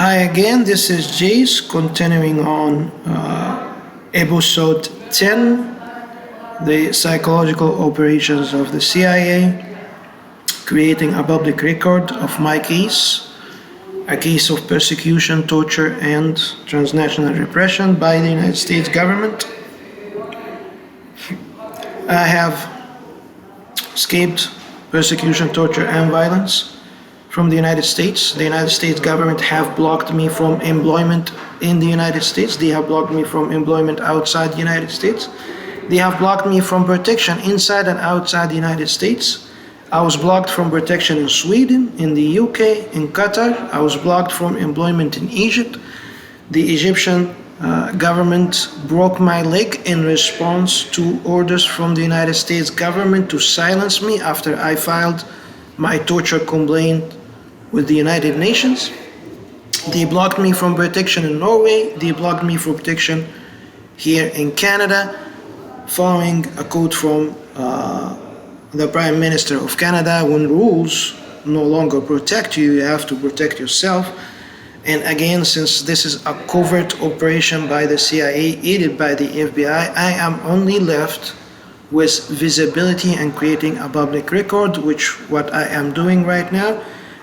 Hi again, this is Jace, continuing on episode 10, the psychological operations of the CIA, creating a public record of my case, a case of persecution, torture, and transnational repression by the United States government. I have escaped persecution, torture, and violence from the United States. The United States government have blocked me from employment in the United States. They have blocked me from employment outside the United States. They have blocked me from protection inside and outside the United States. I was blocked from protection in Sweden, in the UK, in Qatar. I was blocked from employment in Egypt. The Egyptian government broke my leg in response to orders from the United States government to silence me after I filed my torture complaint with the United Nations. They blocked me from protection in Norway. They blocked me from protection here in Canada, following a quote from the Prime Minister of Canada: when rules no longer protect you, you have to protect yourself. And again, since this is a covert operation by the CIA, aided by the FBI, I am only left with visibility and creating a public record, which what I am doing right now.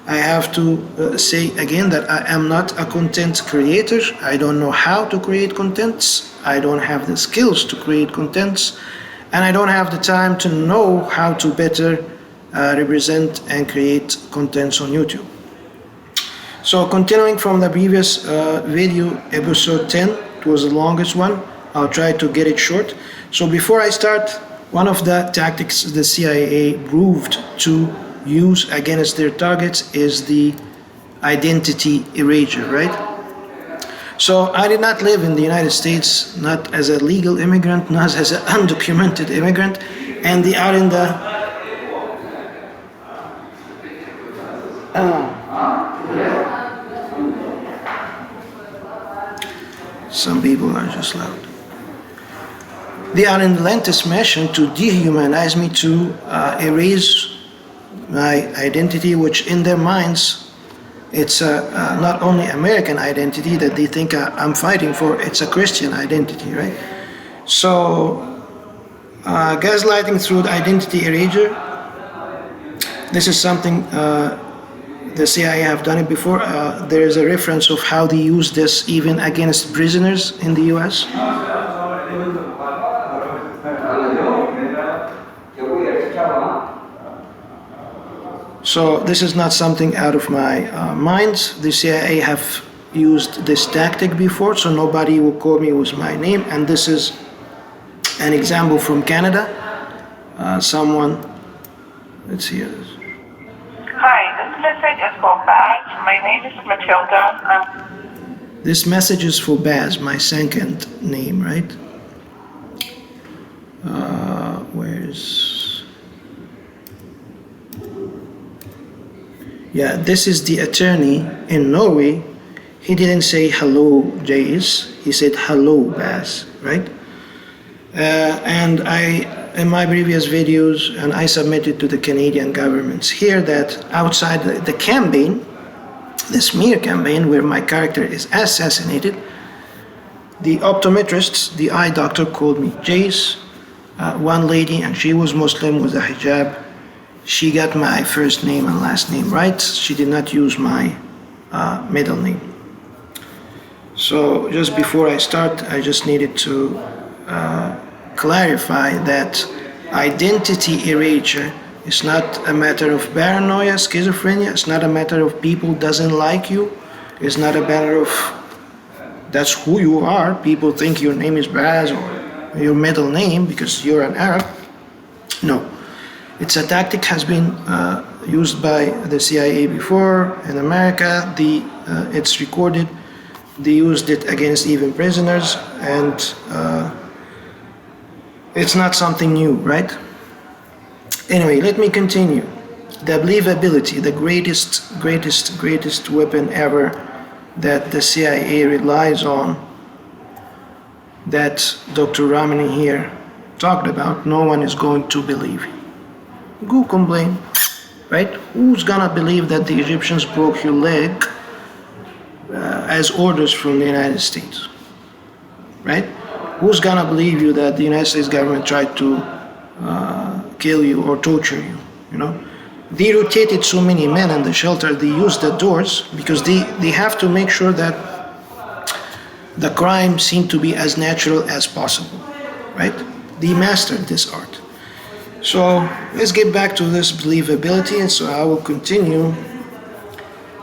I have to say again that I am not a content creator. I don't know how to create contents. I don't have the skills to create contents, and I don't have the time to know how to better represent and create contents on YouTube. So continuing from the previous video, episode 10, it was the longest one. I'll try to get it short. So before I start, one of the tactics the CIA proved to use against their targets is the identity erasure, right? So I did not live in the United States, not as a legal immigrant, not as an undocumented immigrant, and they are in the some people are just loud. They are in relentless mission to dehumanize me, to erase my identity, which in their minds, it's not only American identity that they think I'm fighting for, it's a Christian identity, right? So, gaslighting through the identity erasure, this is something the CIA have done it before. There is a reference of how they use this even against prisoners in the US. So this is not something out of my mind. The CIA have used this tactic before, so nobody will call me with my name. And this is an example from Canada. Someone, let's see this. Hi, this message is for Baz. My name is Matilda. This message is for Baz, my second name, right? Yeah, this is the attorney in Norway. He didn't say hello, Jace. He said hello, Baz, right? And in my previous videos, and I submitted to the Canadian governments here that outside the campaign, the smear campaign where my character is assassinated, the optometrists, the eye doctor called me Jace. One lady, and she was Muslim with a hijab. She got my first name and last name right. She did not use my middle name. So just before I start, I just needed to clarify that identity erasure is not a matter of paranoia, schizophrenia. It's not a matter of people doesn't like you. It's not a matter of that's who you are. People think your name is Baz or your middle name because you're an Arab. No. It's a tactic has been used by the CIA before in America. It's recorded. They used it against even prisoners, and it's not something new, right? Anyway, let me continue. The believability, the greatest weapon ever that the CIA relies on, that Dr. Ramani here talked about, no one is going to believe. Go complain, right? Who's gonna believe that the Egyptians broke your leg as orders from the United States, right? Who's gonna believe you that the United States government tried to kill you or torture you, you know? They rotated so many men in the shelter, they used the doors because they have to make sure that the crime seemed to be as natural as possible, right? They mastered this art. So let's get back to this believability, and so I will continue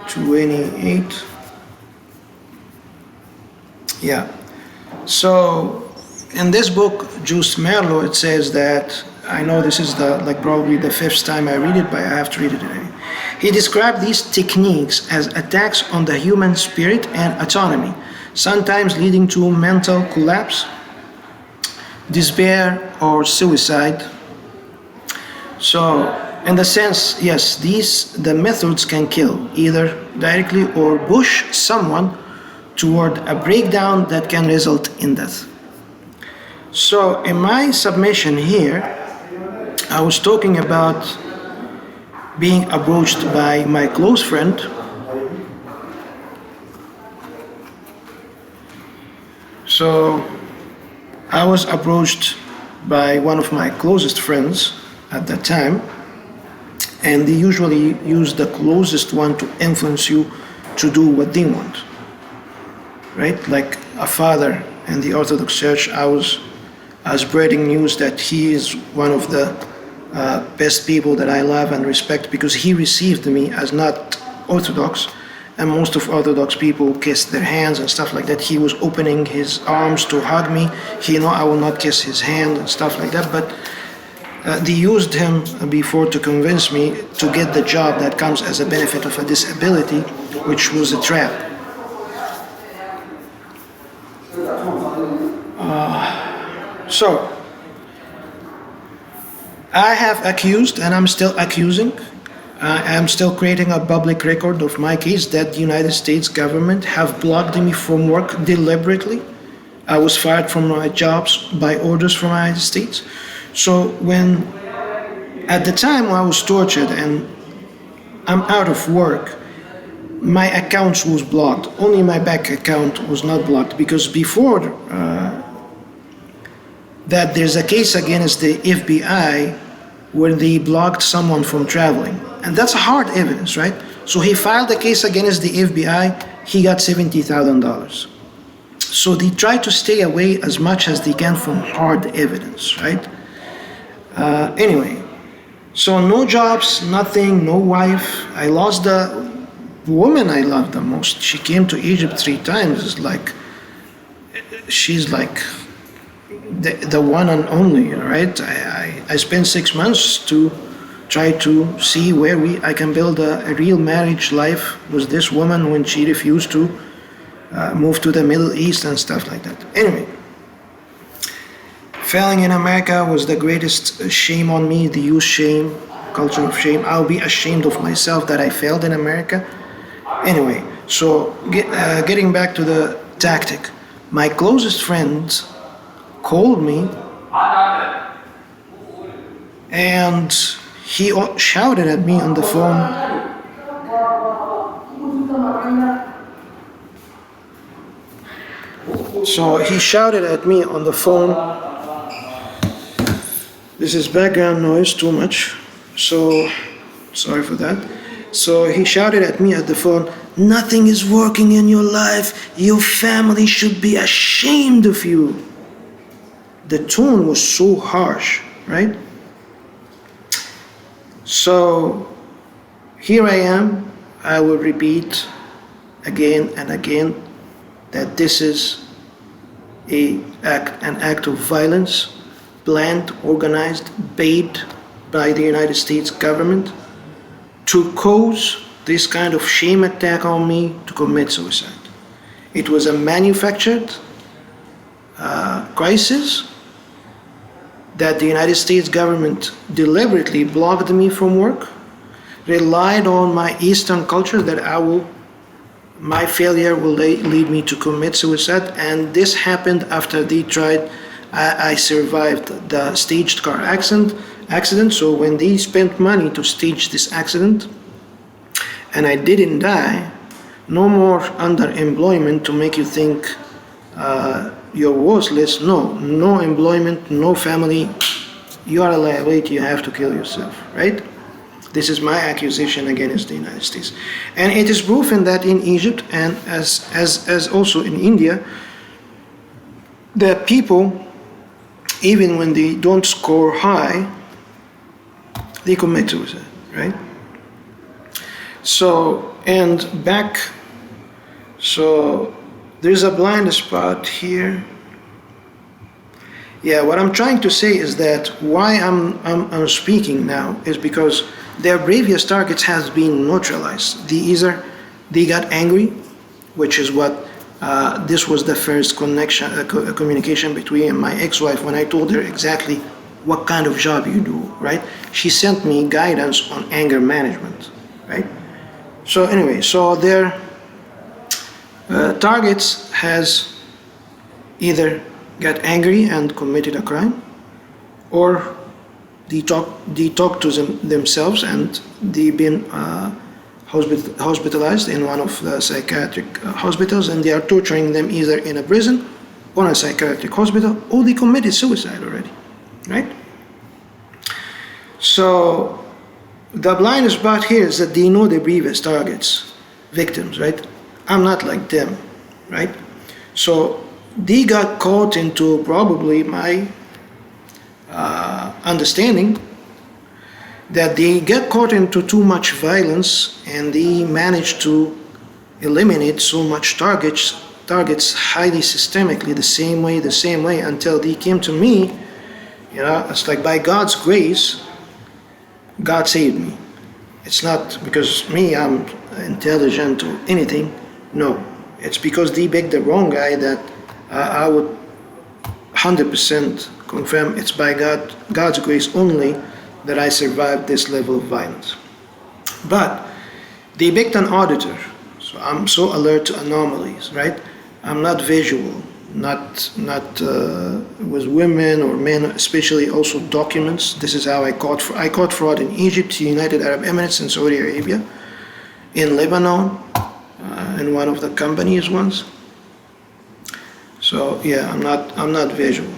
28. Yeah. So in this book, Jus Merlo, it says that, I know this is probably the fifth time I read it, but I have to read it again. He described these techniques as attacks on the human spirit and autonomy, sometimes leading to mental collapse, despair, or suicide. So, in the sense, yes, the methods can kill, either directly or push someone toward a breakdown that can result in death. So, in my submission here, I was talking about being approached by my close friend. So, I was approached by one of my closest friends at that time, and they usually use the closest one to influence you to do what they want, right? Like a father in the Orthodox Church, I was spreading news that he is one of the best people that I love and respect because he received me as not Orthodox, and most of Orthodox people kiss their hands and stuff like that. He was opening his arms to hug me. He I will not kiss his hand and stuff like that, but they used him before to convince me to get the job that comes as a benefit of a disability, which was a trap. So, I have accused, and I'm still accusing, I'm still creating a public record of my case that the United States government have blocked me from work deliberately. I was fired from my jobs by orders from the United States. So at the time I was tortured and I'm out of work, my accounts was blocked. Only my bank account was not blocked because before that there's a case against the FBI where they blocked someone from traveling. And that's hard evidence, right? So he filed a case against the FBI, he got $70,000. So they try to stay away as much as they can from hard evidence, right? Anyway, so no jobs, nothing, no wife. I lost the woman I loved the most. She came to Egypt 3 times. It's like, she's like the one and only, right? I spent 6 months to try to see where I can build a real marriage life with this woman when she refused to move to the Middle East and stuff like that. Anyway, failing in America was the greatest shame on me, the youth shame, culture of shame. I'll be ashamed of myself that I failed in America. Anyway, so getting back to the tactic, my closest friend called me and he shouted at me on the phone, so he shouted at me on the phone. This is background noise too much, so sorry for that. So he shouted at me at the phone, "Nothing is working in your life. Your family should be ashamed of you." The tone was so harsh, right? So here I am. I will repeat again and again that this is an act of violence, planned, organized, paid by the United States government to cause this kind of shame attack on me to commit suicide. It was a manufactured crisis that the United States government deliberately blocked me from work, relied on my Eastern culture that my failure will lead me to commit suicide, and this happened after they tried. I survived the staged car accident, so when they spent money to stage this accident, and I didn't die, No more underemployment to make you think you're worthless. No employment, no family. You are a liability, you have to kill yourself, right? This is my accusation against the United States. And it is proven that in Egypt and as also in India, that people, even when they don't score high, they commit suicide, right? So there's a blind spot here. Yeah, what I'm trying to say is that why I'm speaking now is because their previous targets has been neutralized. They got angry, which is what this was the first communication between my ex-wife when I told her exactly what kind of job you do, right? She sent me guidance on anger management, right? So anyway, so their targets has either got angry and committed a crime, or they talk to themselves and they've been hospitalized in one of the psychiatric hospitals, and they are torturing them either in a prison or a psychiatric hospital, or they committed suicide already, right? So the blind spot here is that they know the previous targets, victims, right? I'm not like them, right? So they got caught into probably my understanding that they get caught into too much violence and they managed to eliminate so much targets highly systemically, the same way until they came to me. You know, it's like by God's grace, God saved me. It's not because I'm intelligent or anything. No, it's because they picked the wrong guy that I would 100% confirm it's by God's grace only that I survived this level of violence. But they picked an auditor, so I'm so alert to anomalies, right? I'm not visual, not with women or men, especially also documents. This is how I caught fraud in Egypt, United Arab Emirates, and Saudi Arabia, in Lebanon, in one of the companies once. So yeah, I'm not visual.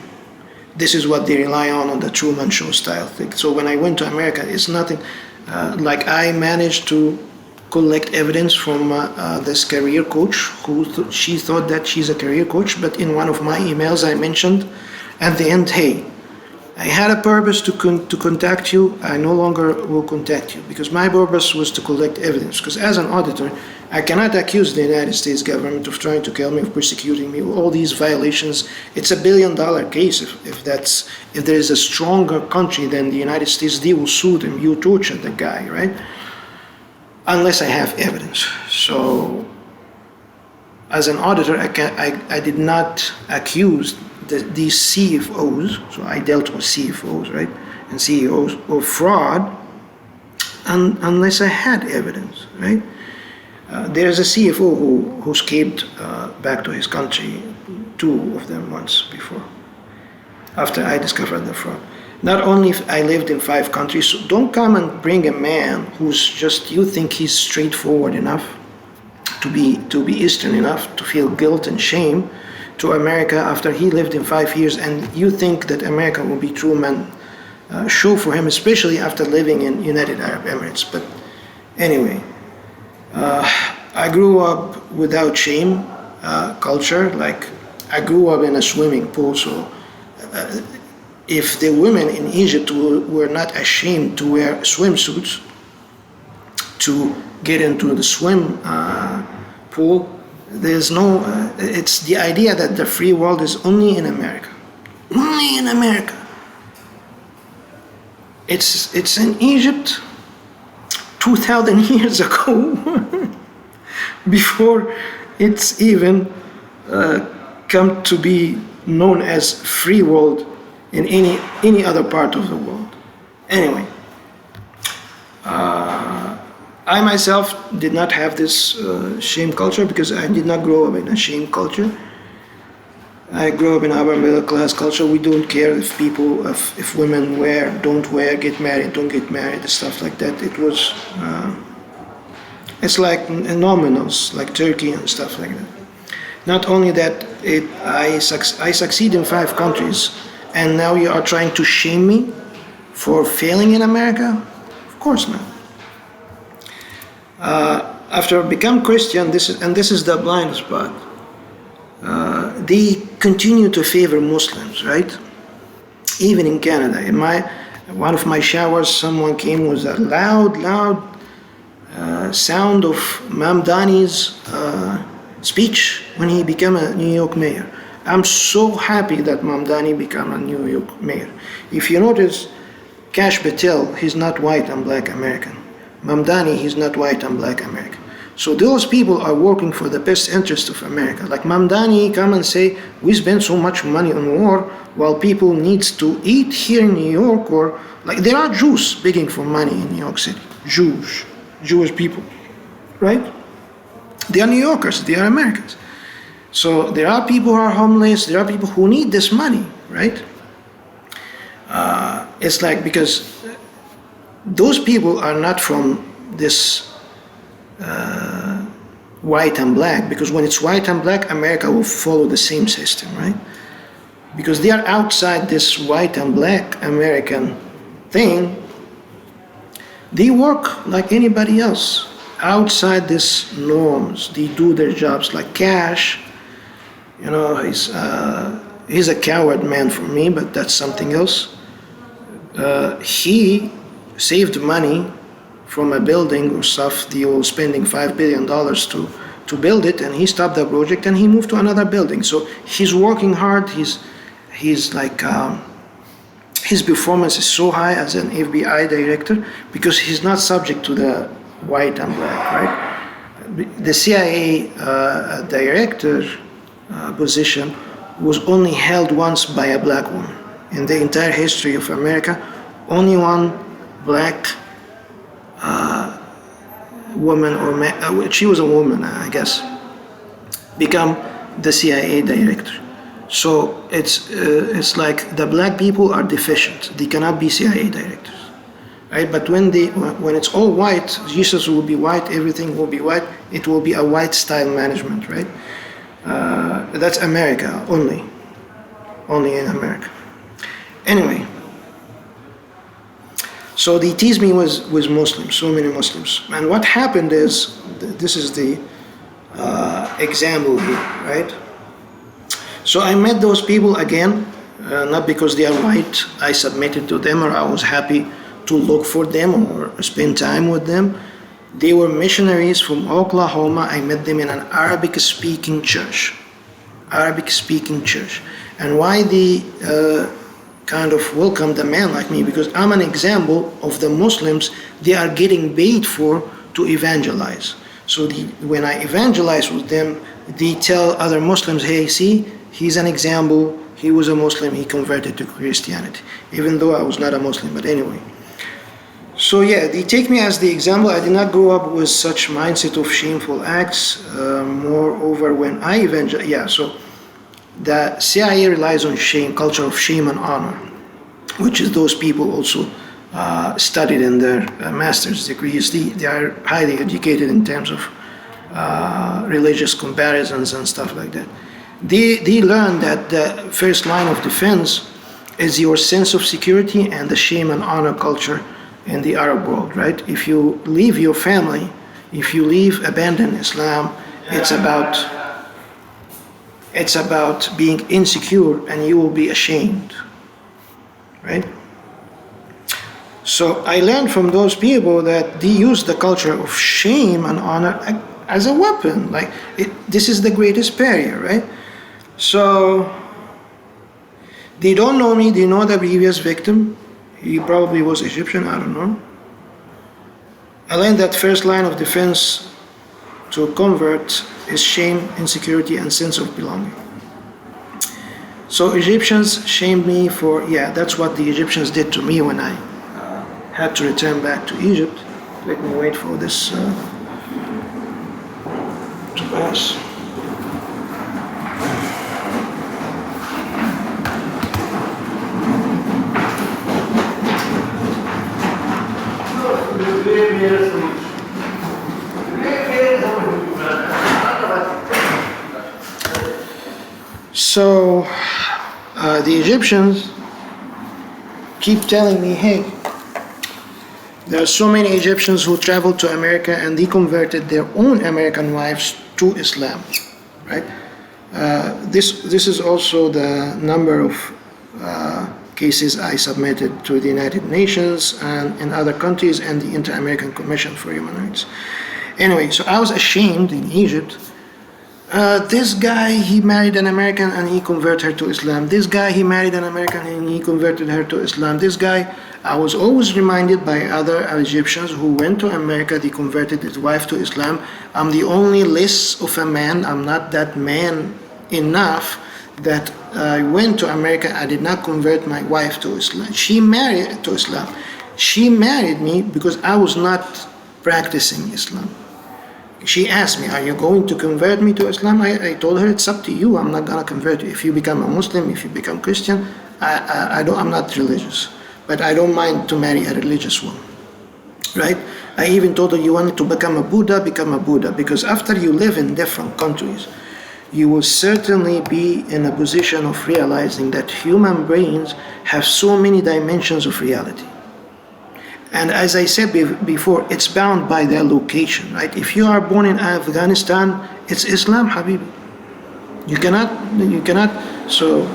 This is what they rely on the Truman Show style thing. So when I went to America, it's nothing like I managed to collect evidence from this career coach she thought that she's a career coach, but in one of my emails I mentioned at the end, hey, I had a purpose to contact you. I no longer will contact you because my purpose was to collect evidence. Because as an auditor, I cannot accuse the United States government of trying to kill me, of persecuting me, all these violations. It's $1 billion case. If there is a stronger country than the United States, they will sue them. You tortured the guy, right? Unless I have evidence. So, as an auditor, I did not accuse these CFOs, so I dealt with CFOs, right, and CEOs of fraud, unless I had evidence, right? There's a CFO who escaped back to his country, 2 of them once before, after I discovered the fraud. Not only if I lived in 5 countries, so don't come and bring a man who's just, you think he's straightforward enough to be Eastern enough to feel guilt and shame to America after he lived in 5 years, and you think that America will be Truman show for him, especially after living in United Arab Emirates. But anyway, I grew up without shame culture. Like I grew up in a swimming pool, so if the women in Egypt were not ashamed to wear swimsuits to get into the swim pool, there's no, it's the idea that the free world is only in America. Only in America. It's in Egypt 2,000 years ago, before it's even come to be known as free world in any other part of the world. Anyway, I myself did not have this shame culture because I did not grow up in a shame culture. I grew up in upper middle class culture. We don't care if people, if women wear, don't wear, get married, don't get married, stuff like that. It was It's like nominals, like Turkey and stuff like that. Not only that, I succeed in 5 countries, and now you are trying to shame me for failing in America? Of course not. After I become Christian, this is the blind spot. They continue to favor Muslims, right? Even in Canada. In one of my showers, someone came with a loud sound of Mamdani's speech when he became a New York mayor. I'm so happy that Mamdani became a New York mayor. If you notice, Kash Patel, he's not white and black American. Mamdani, he's not white and black American. So those people are working for the best interest of America. Like Mamdani come and say, we spend so much money on war while people needs to eat here in New York, or like there are Jews begging for money in New York City. Jewish people, right? They are New Yorkers, they are Americans. So there are people who are homeless, there are people who need this money, right? It's like, because those people are not from this white and black, because when it's white and black, America will follow the same system, right? Because they are outside this white and black American thing. They work like anybody else outside these norms. They do their jobs. Like Cash, you know, he's a coward man for me, but that's something else. He saved money from a building or stuff. They were spending $5 billion to build it, and he stopped the project and he moved to another building. So he's working hard. He's like, his performance is so high as an FBI director because he's not subject to the white and black, right? The CIA director position was only held once by a black woman. In the entire history of America, only one black woman, or man, she was a woman, I guess, become the CIA director. So it's like the black people are deficient. They cannot be CIA directors, right? But when it's all white, Jesus will be white, everything will be white. It will be a white style management, right? That's America only in America. Anyway, so they teased me with Muslims, so many Muslims. And what happened is, this is the example here, right? So I met those people again, not because they are white. I submitted to them, or I was happy to look for them or spend time with them. They were missionaries from Oklahoma. I met them in an Arabic-speaking church. And why they kind of welcomed a man like me? Because I'm an example of the Muslims they are getting paid for to evangelize. So when I evangelize with them, they tell other Muslims, hey, see, he's an example. He was a Muslim. He converted to Christianity, even though I was not a Muslim. But anyway. So yeah, they take me as the example. I did not grow up with such mindset of shameful acts. Moreover, when I evangelize, so the CIA relies on shame, culture of shame and honor, which is those people also studied in their master's degrees. They are highly educated in terms of religious comparisons and stuff like that. They learn that the first line of defense is your sense of security and the shame and honor culture in the Arab world, right? If you leave your family, if you abandon Islam, it's about being insecure, and you will be ashamed, right? So I learned from those people that they use the culture of shame and honor as a weapon. Like, this is the greatest barrier, right? So they don't know me. They know the previous victim. He probably was Egyptian, I don't know. I learned that first line of defense to convert is shame, insecurity, and sense of belonging. So Egyptians shamed me for, that's what the Egyptians did to me when I had to return back to Egypt. Let me wait for this to pass. So the Egyptians keep telling me, hey, there are so many Egyptians who traveled to America and they converted their own American wives to Islam, right? This is also the number of cases I submitted to the United Nations and in other countries and the Inter-American Commission for Human Rights. Anyway, so I was ashamed in Egypt. This guy, he married an American and he converted her to Islam. This guy, he married an American and he converted her to Islam. This guy, I was always reminded by other Egyptians who went to America, they converted his wife to Islam. I'm the only less of a man, I'm not that man enough that I went to America, I did not convert my wife to Islam. She married to Islam. She married me because I was not practicing Islam. She asked me, are you going to convert me to Islam? I told her, it's up to you. I'm not going to convert you. If you become a Muslim, if you become Christian, I'm not religious. But I don't mind to marry a religious woman, right? I even told her, you want to become a Buddha, become a Buddha. Because after you live in different countries, you will certainly be in a position of realizing that human brains have so many dimensions of reality. And as I said before, it's bound by their location, right? If you are born in Afghanistan, it's Islam, Habibi. You cannot, so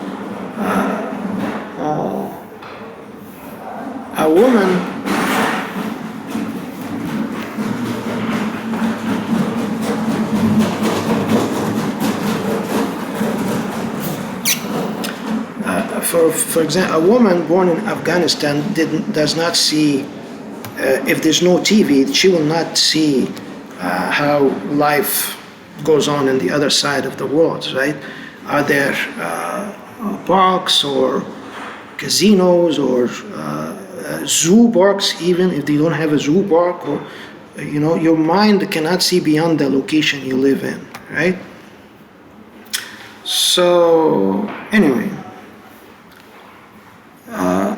a woman for example, a woman born in Afghanistan does not see, if there's no TV, she will not see how life goes on the other side of the world, right? Are there parks or casinos or zoo parks, even if they don't have a zoo park? Or, your mind cannot see beyond the location you live in, right? So, anyway.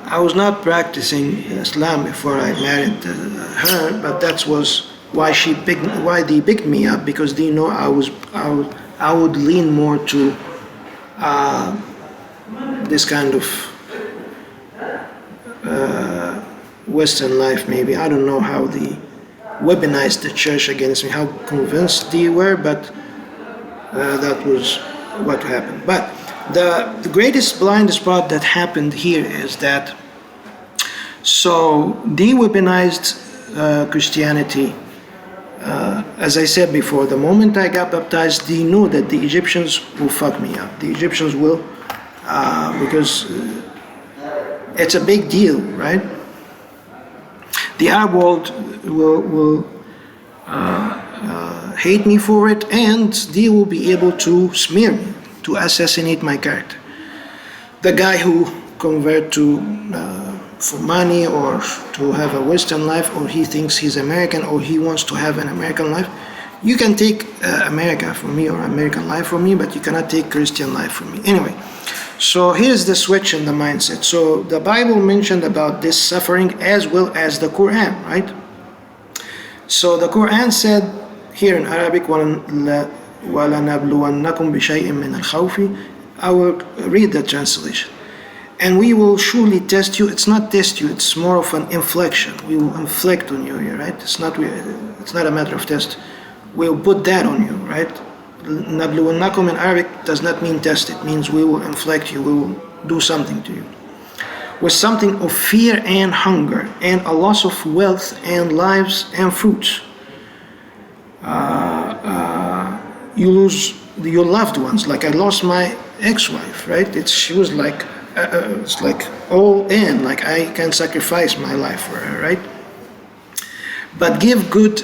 I was not practicing Islam before I married her, but that was why they picked me up, because they know I would lean more to this kind of Western life. Maybe I don't know how they weaponized the church against me, how convinced they were, but that was what happened. But the greatest blind spot that happened here is that, so they weaponized Christianity. As I said before, the moment I got baptized, they knew that the Egyptians will fuck me up. The Egyptians will, because it's a big deal, right? The Arab world will hate me for it, and they will be able to smear me, to assassinate my character. The guy who convert to for money or to have a Western life, or he thinks he's American, or he wants to have an American life, you can take America from me or American life from me, but you cannot take Christian life from me. Anyway, so here's the switch in the mindset. So the Bible mentioned about this suffering as well as the Quran, right? So the Quran said here in Arabic, وَلَنَبْلُوَنَّكُمْ بِشَيْءٍ مِّنَ الْخَوْفِ. I will read the translation. And we will surely test you. It's not test you, it's more of an inflection. We will inflict on you here, right? It's not a matter of test. We'll put that on you, right? نَبْلُوَنَّكُمْ in Arabic does not mean test. It means we will inflict you, we will do something to you. With something of fear and hunger, and a loss of wealth and lives and fruits. You lose your loved ones, like I lost my ex-wife, right? She was like, it's like all in, like I can sacrifice my life for her, right? But give good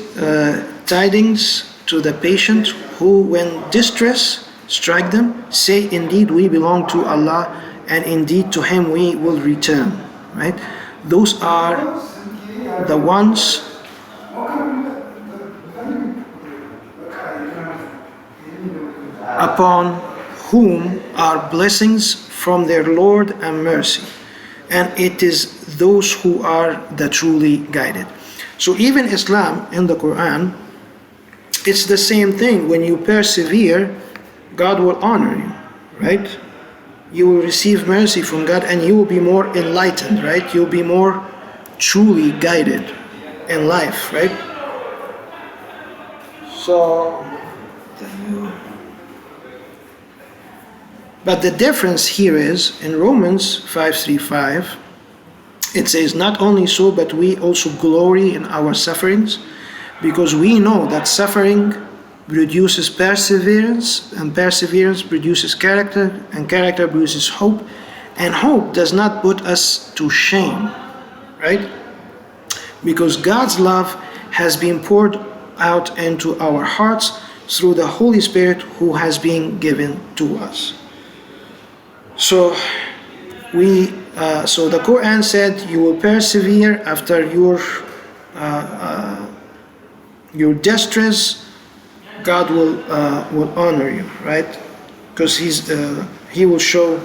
tidings to the patient who, when distress strike them, say, indeed we belong to Allah, and indeed to Him we will return, right? Those are the ones upon whom are blessings from their Lord and mercy, and it is those who are the truly guided. So even Islam in the Quran, it's the same thing. When you persevere, God will honor you, right? You will receive mercy from God and you will be more enlightened, right? You'll be more truly guided in life, right? So, but the difference here is in Romans 5:3-5, it says, not only so, but we also glory in our sufferings, because we know that suffering produces perseverance, and perseverance produces character, and character produces hope, and hope does not put us to shame, right? Because God's love has been poured out into our hearts through the Holy Spirit who has been given to us. So so the Quran said, you will persevere after your distress. God will honor you, right? Because He will show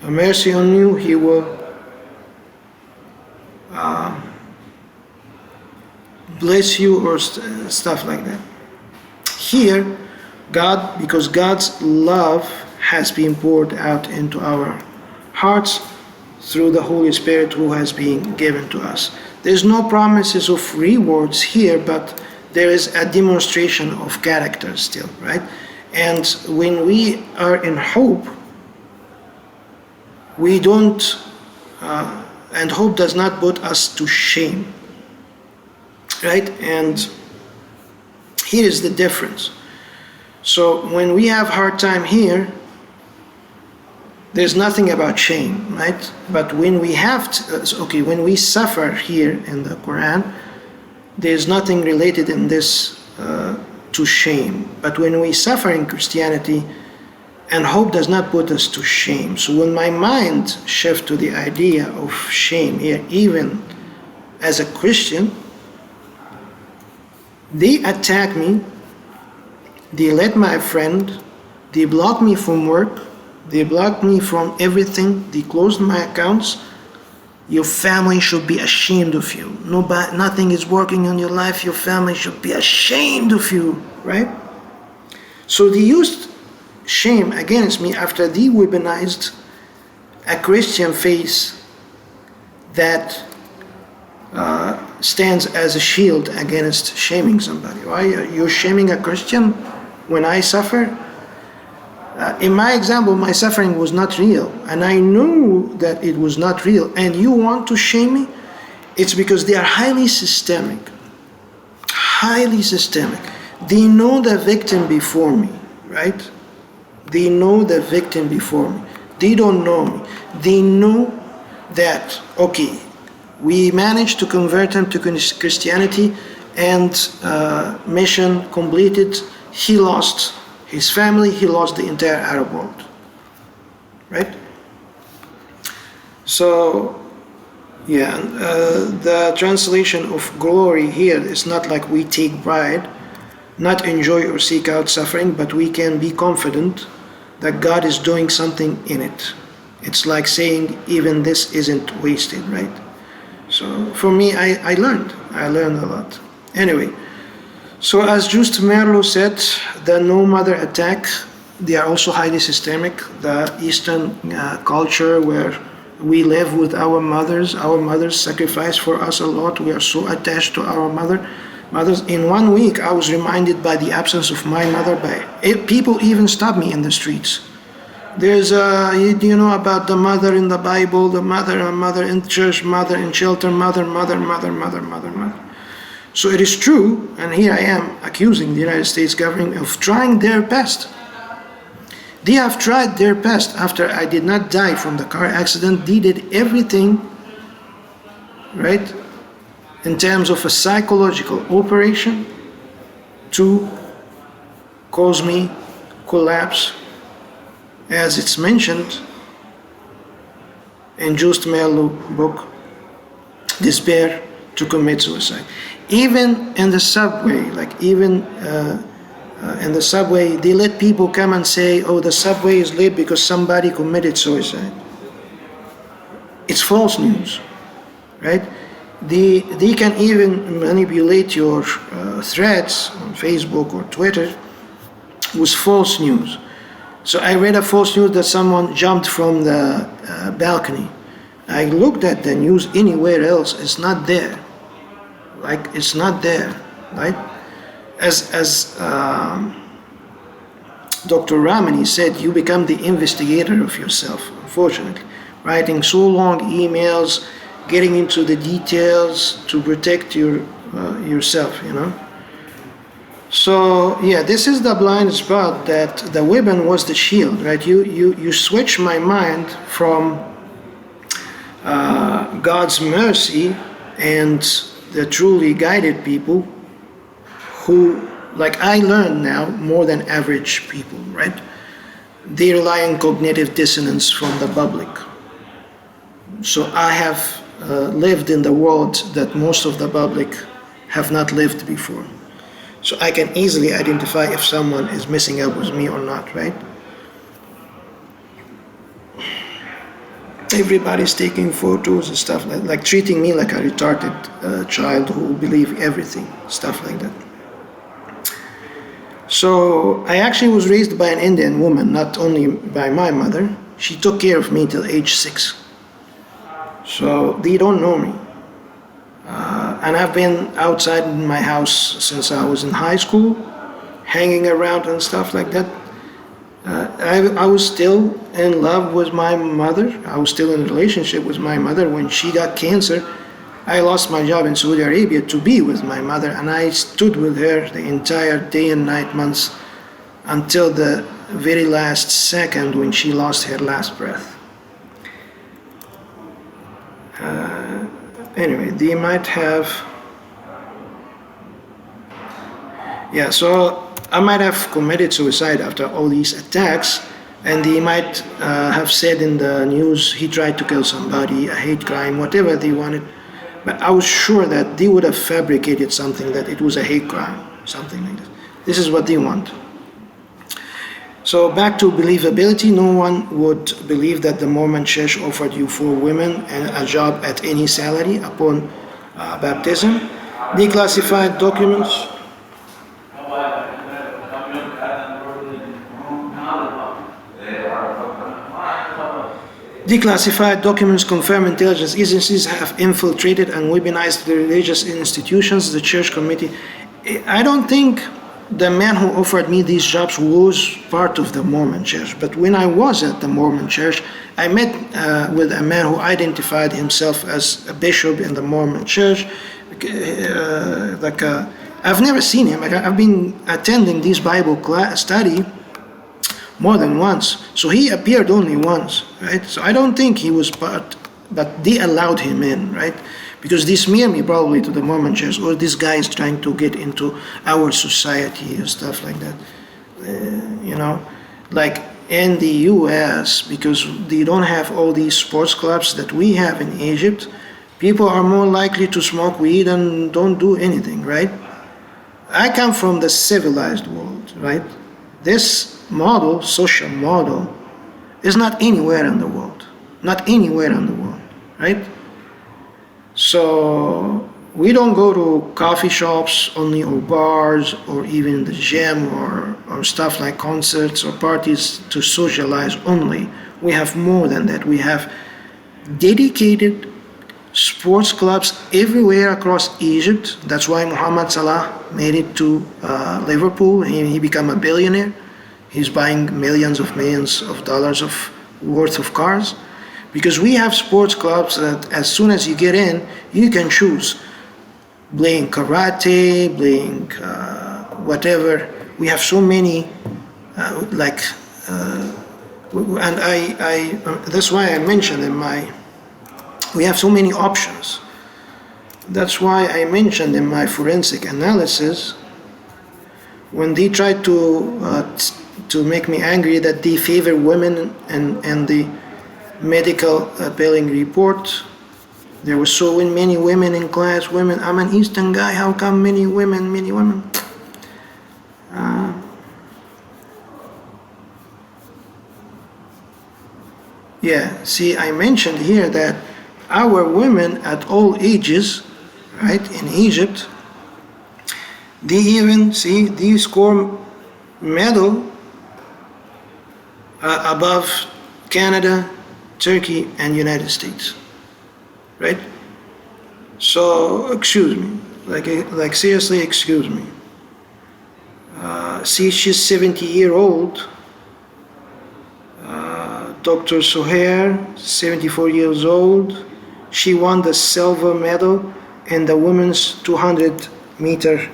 mercy on you. He will bless you or stuff like that. Here, because God's love has been poured out into our hearts through the Holy Spirit who has been given to us. There's no promises of rewards here, but there is a demonstration of character still, right? And when we are in hope, we don't, and hope does not put us to shame, right? And here is the difference. So when we have hard time here, there's nothing about shame, right? But when we when we suffer here in the Quran, there's nothing related in this to shame. But when we suffer in Christianity, and hope does not put us to shame. So when my mind shifts to the idea of shame here, even as a Christian, they attack me, they let my friend, they block me from work, they blocked me from everything. They closed my accounts. Your family should be ashamed of you. Nothing is working in your life. Your family should be ashamed of you, right? So they used shame against me after they weaponized a Christian faith that stands as a shield against shaming somebody. Why? You're shaming a Christian when I suffer? In my example, my suffering was not real, and I knew that it was not real, and you want to shame me? It's because they are highly systemic. Highly systemic. They know the victim before me, right? They know the victim before me. They don't know me. They know that, okay, we managed to convert him to Christianity, and mission completed. He lost his family, he lost the entire Arab world, right? So, yeah, the translation of glory here is not like we take pride, not enjoy or seek out suffering, but we can be confident that God is doing something in it. It's like saying, even this isn't wasted, right? So for me, I learned a lot. Anyway, so as Just Merlo said, the no mother attack, they are also highly systemic. The Eastern culture where we live with our mothers sacrifice for us a lot. We are so attached to our mothers. In 1 week, I was reminded by the absence of my mother. People even stop me in the streets. There's you know about the mother in the Bible, the mother in church, mother in shelter, mother. So it is true, and here I am accusing the United States government of trying their best. They have tried their best. After I did not die from the car accident, they did everything, right, in terms of a psychological operation to cause me collapse, as it's mentioned in Just Merlo book, despair to commit suicide. Even in the subway, in the subway, they let people come and say, oh, the subway is late because somebody committed suicide. It's false news, right? They can even manipulate your threads on Facebook or Twitter with false news. So I read a false news that someone jumped from the balcony. I looked at the news anywhere else, it's not there. Like, it's not there, right? As Dr. Ramani said, you become the investigator of yourself, unfortunately. Writing so long emails, getting into the details to protect yourself, you know? So yeah, this is the blind spot, that the weapon was the shield, right? You switch my mind from God's mercy and the truly guided people who, like I learned now, more than average people, right? They rely on cognitive dissonance from the public. So I have lived in the world that most of the public have not lived before. So I can easily identify if someone is messing up with me or not, right? Everybody's taking photos and stuff like treating me like a retarded child who will believe everything, stuff like that. So I actually was raised by an Indian woman, not only by my mother. She took care of me till age 6. So they don't know me. And I've been outside in my house since I was in high school, hanging around and stuff like that. I was still in love with my mother. I was still in a relationship with my mother. When she got cancer, I lost my job in Saudi Arabia to be with my mother, and I stood with her the entire day and night, months, until the very last second when she lost her last breath. Anyway, they might have... Yeah, so I might have committed suicide after all these attacks, and they might have said in the news he tried to kill somebody, a hate crime, whatever they wanted. But I was sure that they would have fabricated something, that it was a hate crime, something like that. This is what they want. So back to believability, no one would believe that the Mormon Church offered you 4 women and a job at any salary upon baptism. Declassified documents. Declassified documents confirm intelligence agencies have infiltrated and weaponized the religious institutions, the church committee. I don't think the man who offered me these jobs was part of the Mormon Church, but when I was at the Mormon Church, I met with a man who identified himself as a bishop in the Mormon Church. I've never seen him. I've been attending this Bible class study more than once. So he appeared only once, right? So I don't think he was part, but they allowed him in, right? Because they smear me probably to the Mormon Church, or this guy is trying to get into our society and stuff like that. You know, like in the US, because they don't have all these sports clubs that we have in Egypt, people are more likely to smoke weed and don't do anything, right? I come from the civilized world, right? This model, social model, is not anywhere in the world. Not anywhere in the world, right? So we don't go to coffee shops only, or bars, or even the gym, or stuff like concerts or parties to socialize only. We have more than that. We have dedicated sports clubs everywhere across Egypt. That's why Muhammad Salah made it to Liverpool. He became a billionaire. He's buying millions of dollars worth of cars. Because we have sports clubs that as soon as you get in, you can choose playing karate, playing whatever. We have so many, and that's why I mentioned we have so many options. That's why I mentioned in my forensic analysis, when they tried to make me angry that they favor women and the medical billing report, there were so many women in class. Women, I'm an Eastern guy, how come many women? Yeah, see, I mentioned here that our women at all ages, right, in Egypt, they even, see, they score medal above Canada, Turkey, and United States, right? So, excuse me, like seriously, excuse me. See, she's 70-year-old. Dr. Sohair, 74 years old. She won the silver medal in the women's 200-meter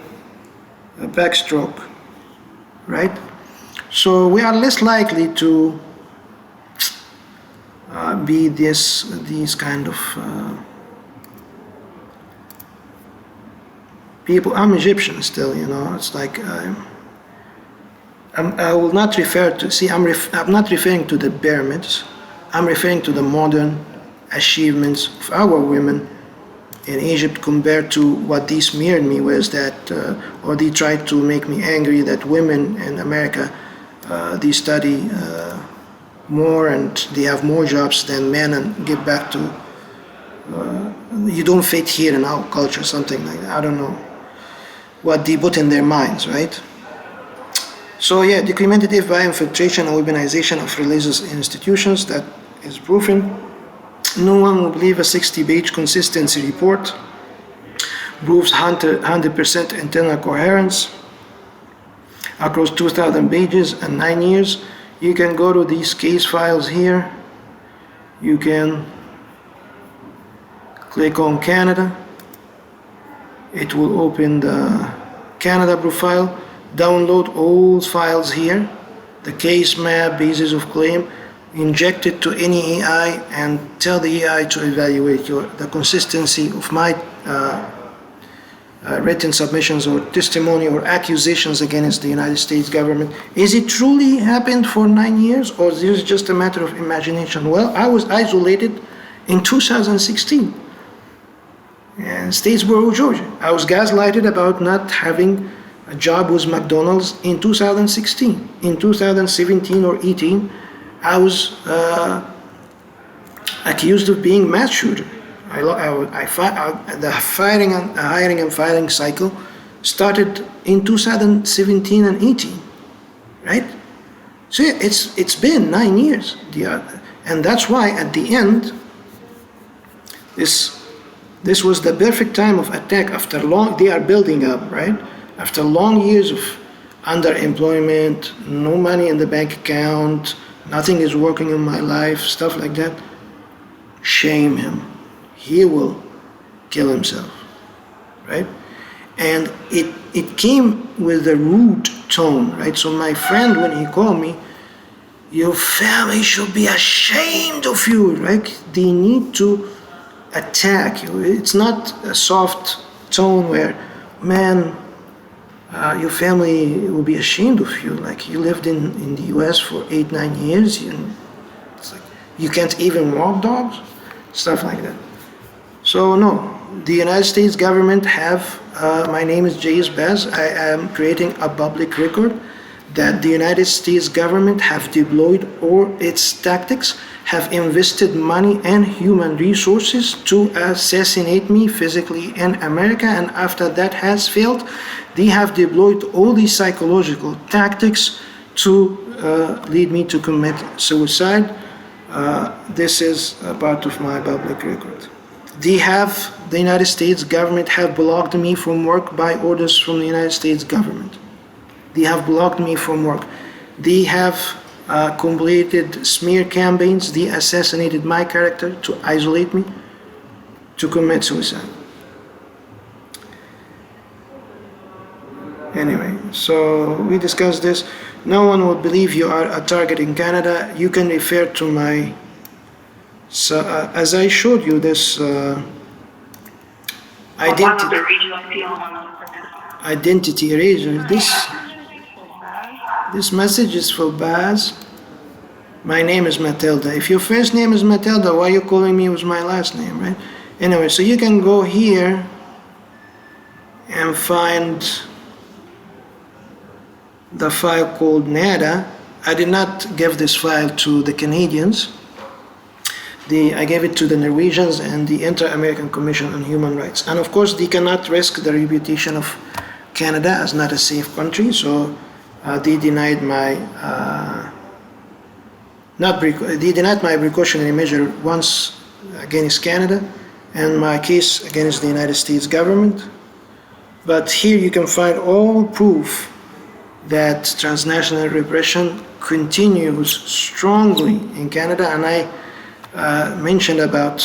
backstroke, right? So we are less likely to be these kind of people. I'm Egyptian still, you know. It's like I will not refer to. See, I'm not referring to the pyramids. I'm referring to the modern achievements of our women in Egypt compared to what they smeared me with, that, or they tried to make me angry that women in America they study more and they have more jobs than men and get back to you don't fit here in our culture, something like that. I don't know what they put in their minds, right? So yeah, documentative by infiltration and weaponization of religious institutions, that is proven. No one will believe a 60-page consistency report proves 100% internal coherence across 2,000 pages and 9 years. You can go to these case files here. You can click on Canada. It will open the Canada profile. Download all files here, the case map, basis of claim, inject it to any AI and tell the AI to evaluate the consistency of my written submissions or testimony or accusations against the United States government. Is it truly happened for 9 years, or is this just a matter of imagination? Well, I was isolated in 2016 in Statesboro, Georgia. I was gaslighted about not having a job with McDonald's in 2016. In 2017 or 18, I was accused of being mass shooter. The hiring and firing cycle started in 2017 and 18, right? So yeah, it's been 9 years, and that's why at the end, this was the perfect time of attack. After long, they are building up, right? After long years of underemployment, no money in the bank account, nothing is working in my life, stuff like that. Shame him. He will kill himself, right? And it came with a rude tone, right? So my friend, when he called me, your family should be ashamed of you, right? They need to attack you. It's not a soft tone where, man, your family will be ashamed of you. Like, you lived in the US for 8-9 years, it's like you can't even walk dogs, stuff like that. So no, the United States government have, my name is J.S. Baz, I am creating a public record that the United States government have deployed all its tactics, have invested money and human resources to assassinate me physically in America, and after that has failed, they have deployed all these psychological tactics to lead me to commit suicide. This is a part of my public record. The United States government have blocked me from work by orders from the United States government. They have blocked me from work. They have completed smear campaigns. They assassinated my character to isolate me, to commit suicide. Anyway, so we discussed this. No one will believe you are a target in Canada. You can refer to my, as I showed you this identity erasure. This message is for Baz. My name is Matilda. If your first name is Matilda, why are you calling me with my last name, right? Anyway, so you can go here and find the file called NADA. I did not give this file to the Canadians. I gave it to the Norwegians and the Inter-American Commission on Human Rights. And of course, they cannot risk the reputation of Canada as not a safe country, so they denied my they denied my precautionary measure once against Canada and my case against the United States government. But here you can find all proof that transnational repression continues strongly in Canada. And I mentioned about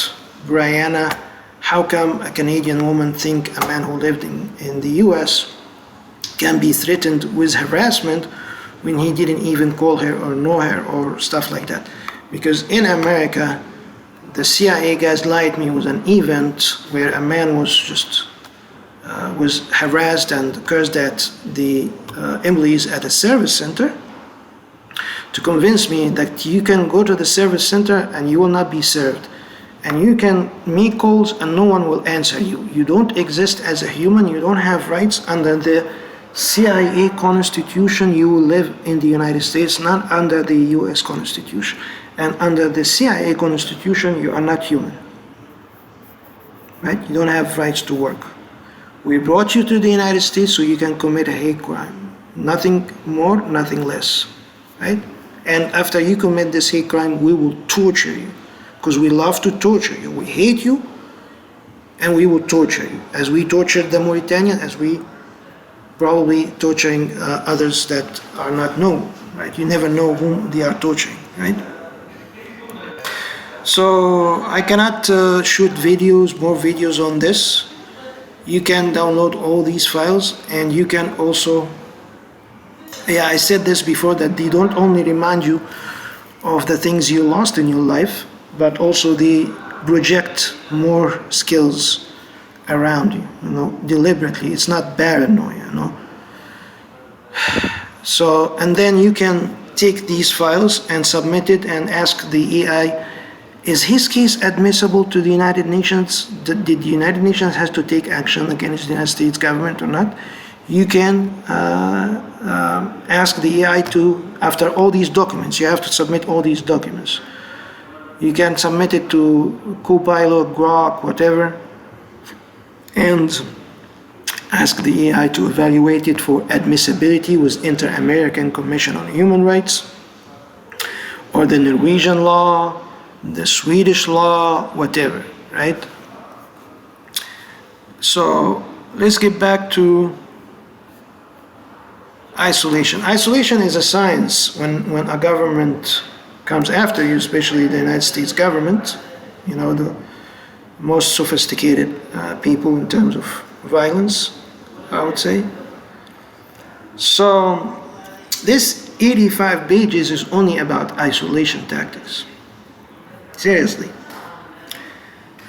Brianna, how come a Canadian woman think a man who lived in the US can be threatened with harassment when he didn't even call her or know her or stuff like that? Because in America, the CIA guys lied me with an event where a man was just was harassed and cursed at the employees at a service center to convince me that you can go to the service center and you will not be served. And you can make calls and no one will answer you. You don't exist as a human. You don't have rights. Under the CIA Constitution, you will live in the United States, not under the US Constitution. And under the CIA Constitution, you are not human. Right? You don't have rights to work. We brought you to the United States so you can commit a hate crime. Nothing more, nothing less. Right? And after you commit this hate crime, we will torture you. Because we love to torture you. We hate you, and we will torture you. As we tortured the Mauritanian, as we probably torturing others that are not known, right? You never know whom they are torturing, right? So I cannot shoot videos, more videos on this. You can download all these files, and you can also, I said this before, that they don't only remind you of the things you lost in your life, but also they project more skills around you, deliberately. It's not paranoia, So, and then you can take these files and submit it and ask the AI, is his case admissible to the United Nations? Did the United Nations has to take action against the United States government or not? You can ask the AI to, after all these documents, you have to submit all these documents. You can submit it to Copilot, Grok, whatever, and ask the AI to evaluate it for admissibility with Inter-American Commission on Human Rights, or the Norwegian law, the Swedish law, whatever, right? So let's get back to isolation. Isolation is a science when a government comes after you, especially the United States government, the most sophisticated people in terms of violence, I would say. So this 85 pages is only about isolation tactics. Seriously.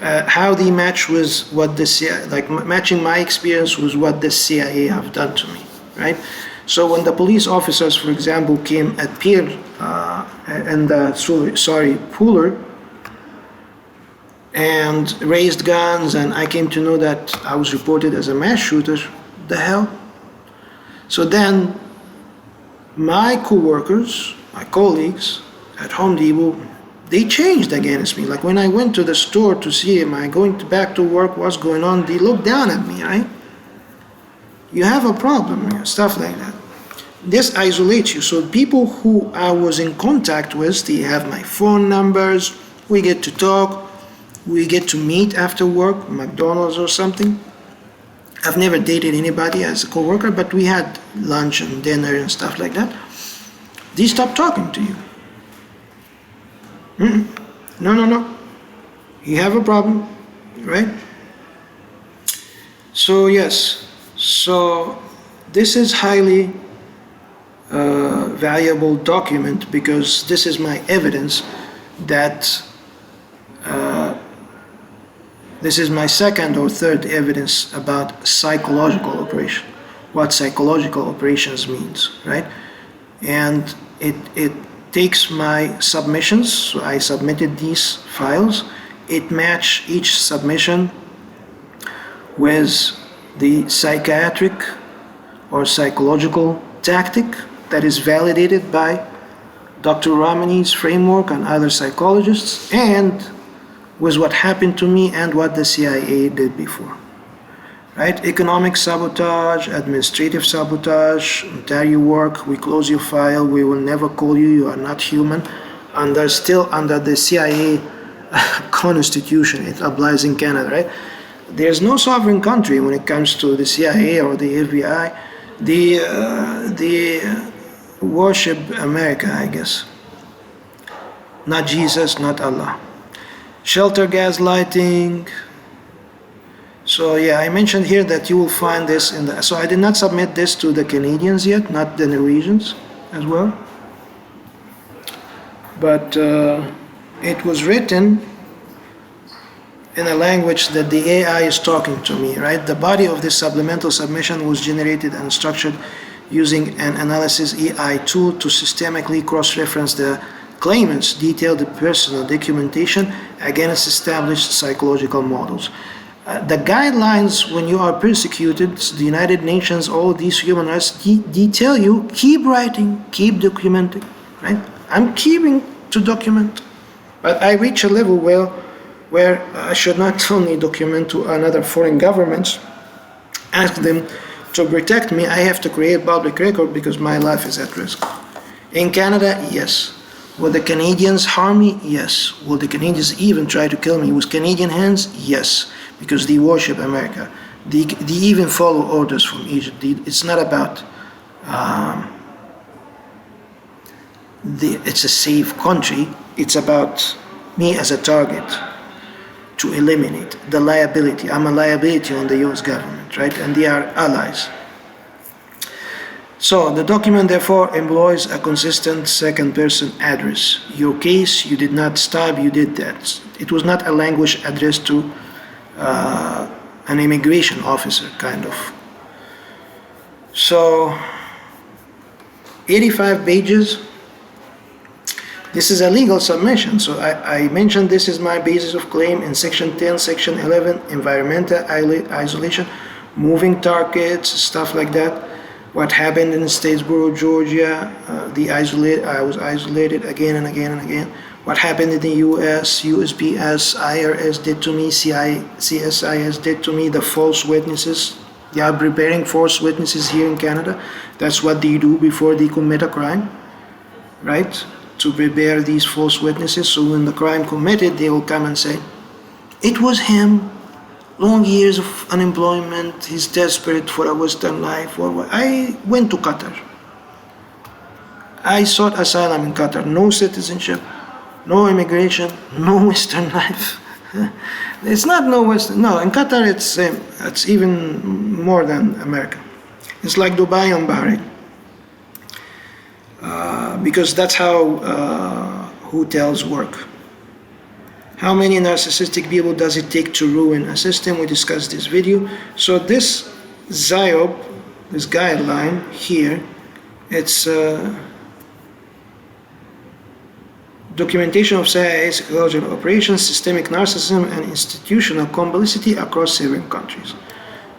How they match with what the CIA, like matching my experience with what the CIA have done to me, right? So when the police officers, for example, came at Pierre Pooler and raised guns, and I came to know that I was reported as a mass shooter, the hell? So then my co-workers, my colleagues at Home Depot, they changed against me. Like when I went to the store to see, am I going back to work, what's going on, they looked down at me, right? You have a problem, stuff like that. This isolates you. So people who I was in contact with, they have my phone numbers, we get to talk, we get to meet after work, McDonald's or something. I've never dated anybody as a coworker, but we had lunch and dinner and stuff like that. They stop talking to you. No. You have a problem, right? So yes, so this is highly valuable document because this is my evidence that this is my second or third evidence about psychological operation, what psychological operations means, right? And it takes my submissions, so I submitted these files, it matched each submission with the psychiatric or psychological tactic that is validated by Dr. Ramani's framework and other psychologists, and with what happened to me and what the CIA did before. Right? Economic sabotage, administrative sabotage, entire work, we close your file, we will never call you, you are not human. still under the CIA constitution. It applies in Canada, right? There's no sovereign country when it comes to the CIA or the FBI. They worship America, I guess. Not Jesus, not Allah. Shelter gaslighting. So yeah, I mentioned here that you will find this in the. So I did not submit this to the Canadians yet, not the Norwegians as well. But it was written in a language that the AI is talking to me, right? The body of this supplemental submission was generated and structured using an analysis AI tool to systemically cross-reference the claimants, detail the personal documentation against established psychological models. The guidelines when you are persecuted, the United Nations, all these human rights, detail you, keep writing, keep documenting, right? I'm keeping to document. But I reach a level where I should not only document to another foreign governments, ask them to protect me, I have to create public record because my life is at risk. In Canada, yes. Will the Canadians harm me? Yes. Will the Canadians even try to kill me with Canadian hands? Yes. Because they worship America. They even follow orders from Egypt. It's not about it's a safe country. It's about me as a target to eliminate the liability. I'm a liability on the US government, right? And they are allies. So the document therefore employs a consistent second person address. Your case, you did not stab, you did that. It was not a language addressed to an immigration officer, kind of. So 85 pages. This is a legal submission, so I mentioned this is my basis of claim in Section 10, Section 11, environmental isolation, moving targets, stuff like that. What happened in Statesboro, Georgia, I was isolated again and again and again. What happened in the US, USPS, IRS did to me, CSIS did to me, the false witnesses. They are preparing false witnesses here in Canada. That's what they do before they commit a crime, right? To prepare these false witnesses, so when the crime committed, they will come and say, it was him, long years of unemployment, he's desperate for a Western life. I went to Qatar. I sought asylum in Qatar, no citizenship, no immigration, no Western life. It's not no Western, no, in Qatar it's even more than America. It's like Dubai and Bahrain. Because that's how hotels work. How many narcissistic people does it take to ruin a system? We discussed this video. So this ZIOP, this guideline here, it's documentation of CIA psychological operations, systemic narcissism, and institutional complicity across 7 countries.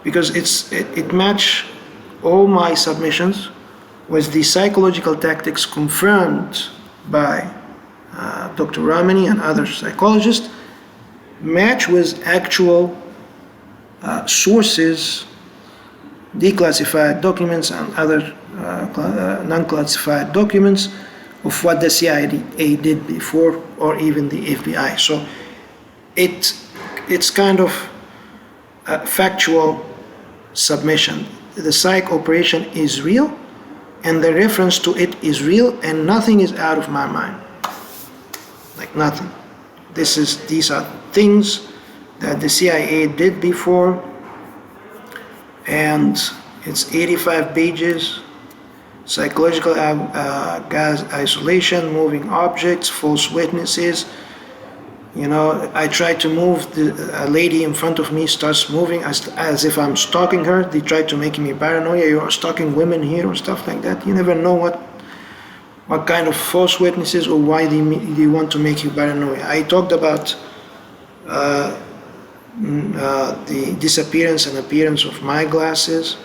Because it matches all my submissions with the psychological tactics confirmed by Dr. Ramani and other psychologists, match with actual sources, declassified documents and other non-classified documents of what the CIA did before, or even the FBI. So it's kind of a factual submission. The psych operation is real, and the reference to it is real, and nothing is out of my mind. Like nothing. These are things that the CIA did before, and it's 85 pages. Psychological gas isolation, moving objects, false witnesses. You know, I try to move, a lady in front of me starts moving as if I'm stalking her. They try to make me paranoia. You're stalking women here or stuff like that. You never know what kind of false witnesses or why they want to make you paranoia. I talked about the disappearance and appearance of my glasses.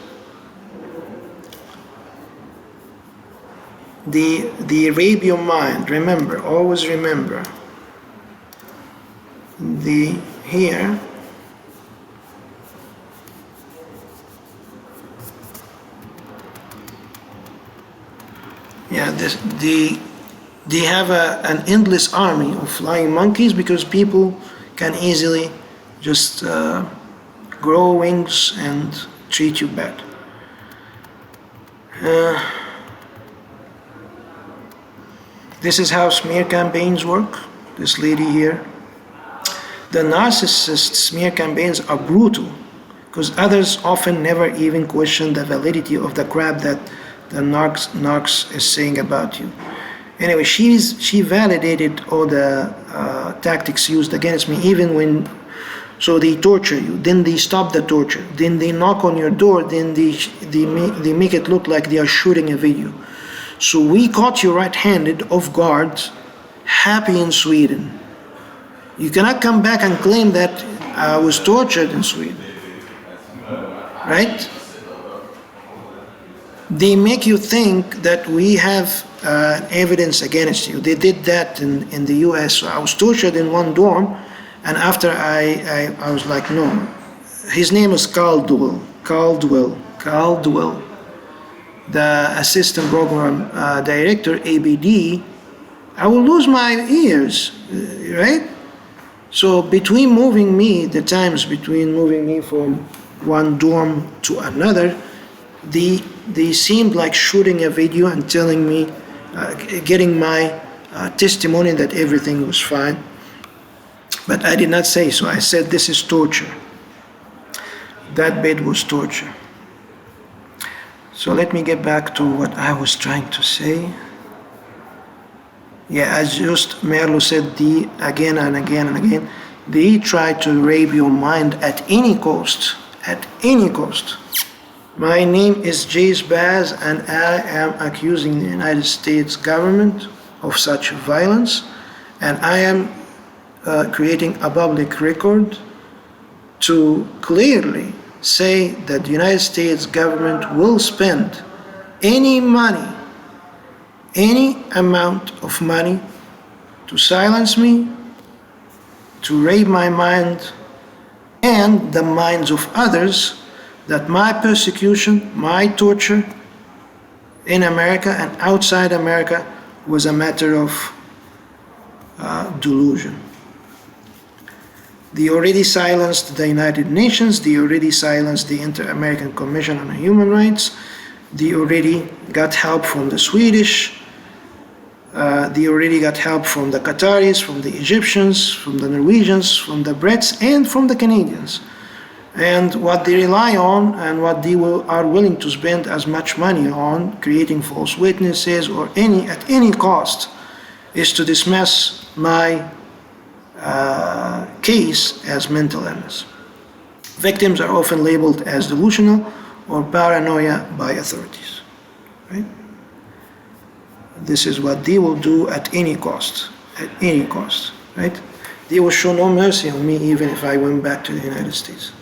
The rape your mind. Remember, always remember. Here yeah, the They have an endless army of flying monkeys because people can easily just grow wings and treat you bad. This is how smear campaigns work. This lady here. The narcissist smear campaigns are brutal because others often never even question the validity of the crap that the narcs is saying about you. Anyway, she validated all the tactics used against me, even when, so they torture you, then they stop the torture, then they knock on your door, then they make it look like they are shooting a video. So we caught you red-handed, off guard, happy in Sweden. You cannot come back and claim that I was tortured in Sweden, right? They make you think that we have evidence against you. They did that in the US. So I was tortured in one dorm, and after I was like, no. His name is Caldwell, the assistant program director, ABD. I will lose my ears, right? So between moving me, the times between moving me from one dorm to another, they seemed like shooting a video and telling me, getting my testimony that everything was fine. But I did not say so. I said this is torture. That bed was torture. So let me get back to what I was trying to say. Yeah, as just Merlo said, again and again and again, they try to rape your mind at any cost, at any cost. My name is Jace Baz, and I am accusing the United States government of such violence, and I am creating a public record to clearly say that the United States government will spend any money, any amount of money to silence me, to rape my mind and the minds of others, that my persecution, my torture in America and outside America was a matter of delusion. They already silenced the United Nations, they already silenced the Inter-American Commission on Human Rights, they already got help from the Swedish, they already got help from the Qataris, from the Egyptians, from the Norwegians, from the Brits, and from the Canadians. And what they rely on and what they are willing to spend as much money on, creating false witnesses or at any cost, is to dismiss my case as mental illness. Victims are often labeled as delusional or paranoia by authorities. Right? This is what they will do at any cost, right? They will show no mercy on me even if I went back to the United States.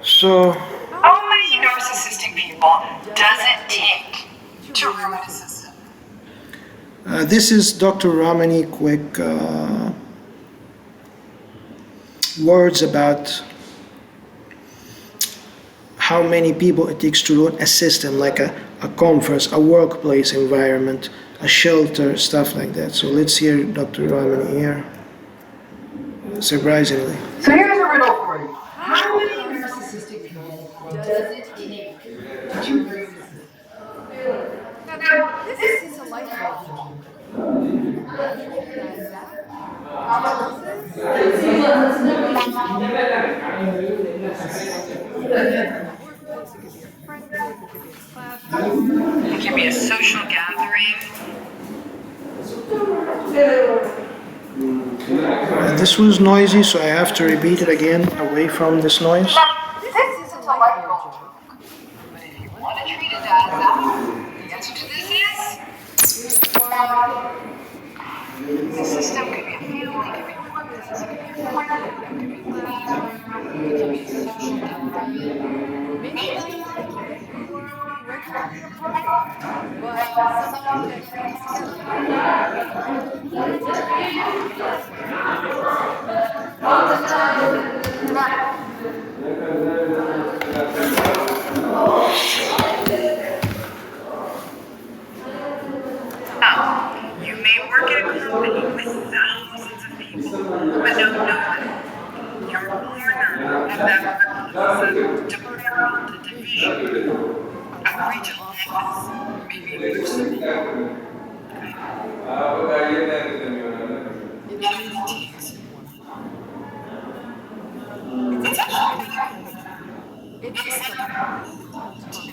So, how many narcissistic people does it take to ruin a system? This is Dr. Ramani, quick words about how many people it takes to run a system, like a conference, a workplace environment, a shelter, stuff like that. So let's hear Dr. Ramani here, surprisingly. So here's a riddle for you. How many narcissistic people does it take to ruin a system? Now, this is a light bulb. It can be a social gathering. This was noisy, so I have to repeat it again, away from this noise. This isn't a light bulb. But if you want to treat it as that, the answer to this is the system could be a family, could be a workplace, it could be a party, it could be a classroom, it could be a social gathering. Maybe not you work at a company with thousands of people, but don't know them. You're a corner of that department, a division, a regional office, maybe a municipal. It only takes one. It's actually really cool. It's just like autocracy.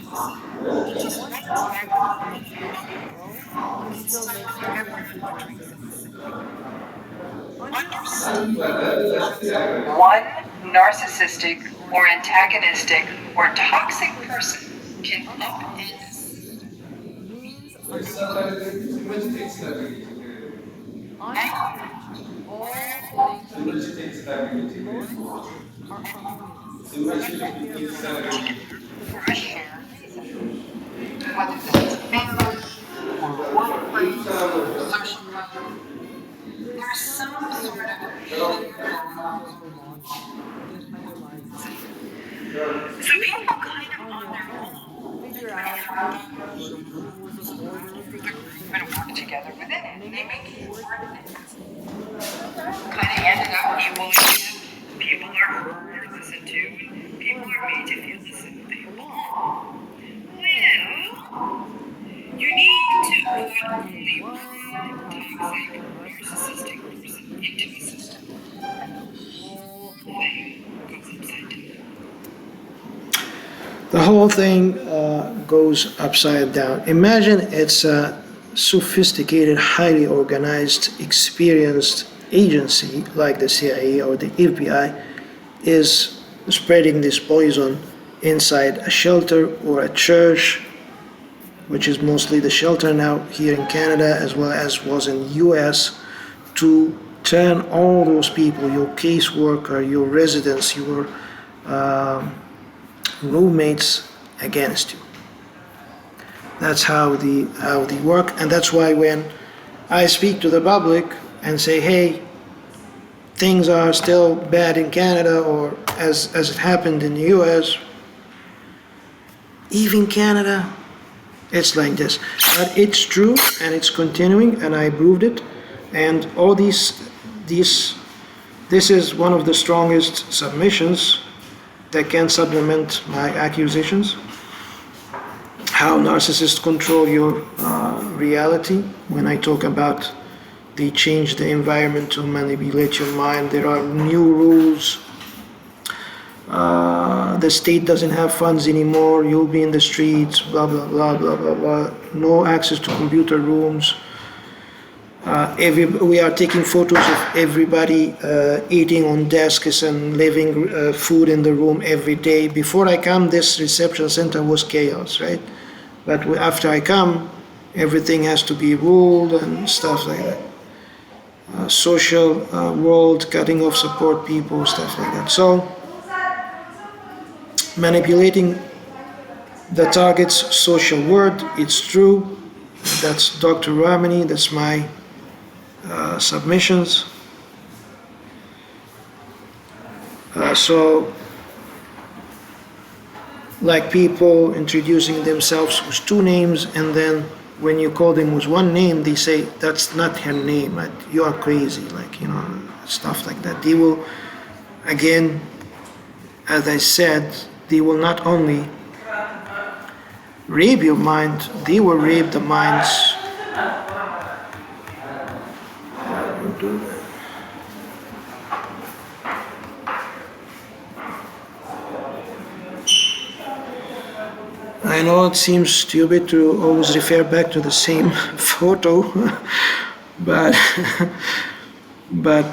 Just one tyrannical individual can still make everyone do the things that they say. One narcissistic or antagonistic or toxic person can upend a system. Means are on average, all living creatures, most are harmonious. For a shared reason. Whether that's family, or workplace, or social life, there's some sort of shared That underlies it. so people kind of on their own Figure out the rules of order of the group and work together within it. And they make it work. things. Kind of ended up people are heard, listened to, and people are made to feel as if they belong. Well, you need to put only one toxic, narcissistic person into a system. And the whole thing goes upside down. The whole thing goes upside down. Imagine it's a sophisticated, highly organized, experienced agency like the CIA or the FBI is spreading this poison inside a shelter or a church, which is mostly the shelter now here in Canada as well as was in the US, to turn all those people, your caseworker, your residents, your roommates, against you. That's how they work, and that's why when I speak to the public and say, hey, things are still bad in Canada, or as it happened in the US, even Canada, it's like this. But it's true, and it's continuing, and I proved it. And all this is one of the strongest submissions that can supplement my accusations. How narcissists control your reality. When I talk about they change the environment to manipulate your mind, there are new rules. The state doesn't have funds anymore, you'll be in the streets, blah, blah, blah, blah, blah, blah. No access to computer rooms. We are taking photos of everybody eating on desks and leaving food in the room every day. Before I come, this reception center was chaos, right? But after I come, everything has to be ruled and stuff like that. Social world, cutting off support people, stuff like that. So, manipulating the target's social world, it's true. That's Dr. Ramani, that's my submissions. So, like people introducing themselves with two names, and then when you call them with one name, they say, that's not her name, you are crazy, stuff like that. They will, again, as I said, they will not only rape your mind, they will rape the minds. I know it seems stupid to always refer back to the same photo, but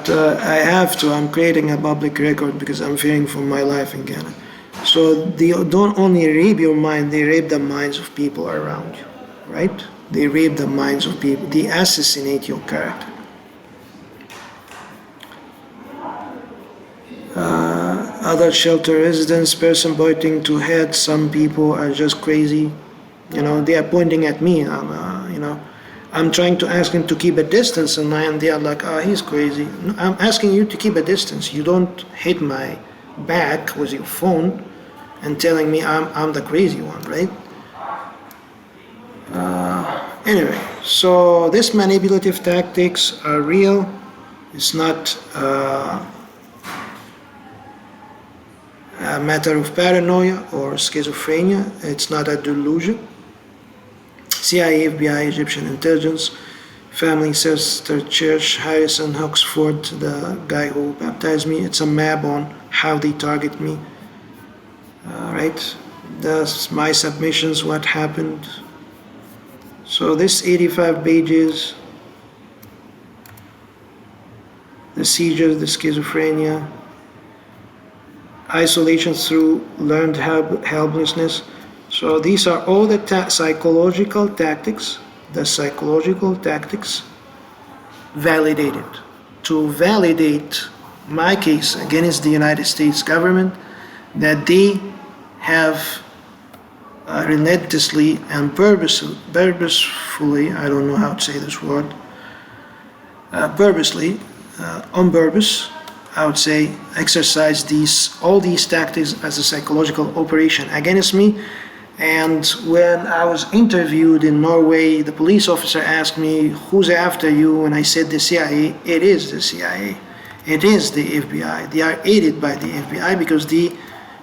I have to. I'm creating a public record because I'm fearing for my life in Canada. So they don't only rape your mind, they rape the minds of people around you, right? They rape the minds of people. They assassinate your character. Other shelter residents, person pointing to head. Some people are just crazy. They are pointing at me. I'm trying to ask him to keep a distance, and they are like, he's crazy. No, I'm asking you to keep a distance. You don't hit my back with your phone and telling me I'm the crazy one, right? Anyway, So these manipulative tactics are real. It's not a matter of paranoia or schizophrenia. It's not a delusion. CIA, FBI, Egyptian intelligence, Family Sister Church, Harrison Huxford, the guy who baptized me. It's a map on how they target me. Right? That's my submissions, what happened. So this 85 pages, the seizures, the schizophrenia, isolation through learned helplessness. So these are all the psychological tactics, validated to validate my case against the United States government, that they have relentlessly and purposefully, I don't know how to say this word, purposely, on purpose, I would say, exercise all these tactics as a psychological operation against me. And when I was interviewed in Norway, the police officer asked me, who's after you? And I said, the CIA. It is the CIA. It is the FBI. They are aided by the FBI because they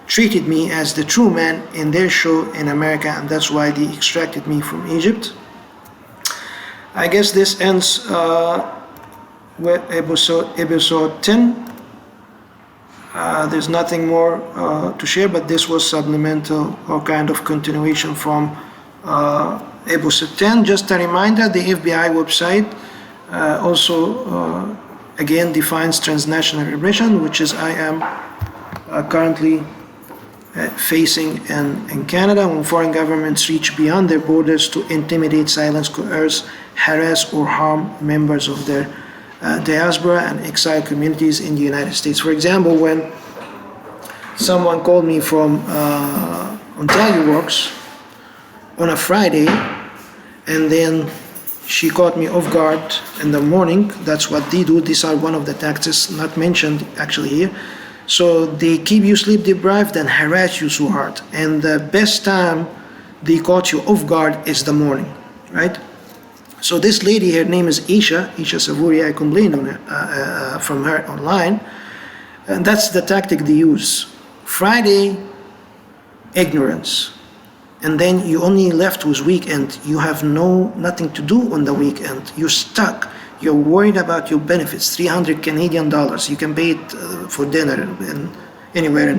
treated me as the true man in their show in America, and that's why they extracted me from Egypt. I guess this ends with episode 10. There's nothing more to share, but this was supplemental or kind of continuation from episode 10. Just a reminder, the FBI website also again defines transnational repression, which is I am currently facing in Canada, when foreign governments reach beyond their borders to intimidate, silence, coerce, harass, or harm members of their diaspora and exile communities in the United States. For example, when someone called me from Ontario Works on a Friday, and then she caught me off guard in the morning. That's what they do. These are one of the tactics not mentioned actually here. So they keep you sleep deprived and harass you so hard. And the best time they caught you off guard is the morning, right? So this lady, her name is Isha Savuri. I complained on her, from her online. And that's the tactic they use. Friday, ignorance. And then you only left with weekend. You have nothing to do on the weekend. You're stuck. You're worried about your benefits, 300 Canadian dollars. You can pay it for dinner anywhere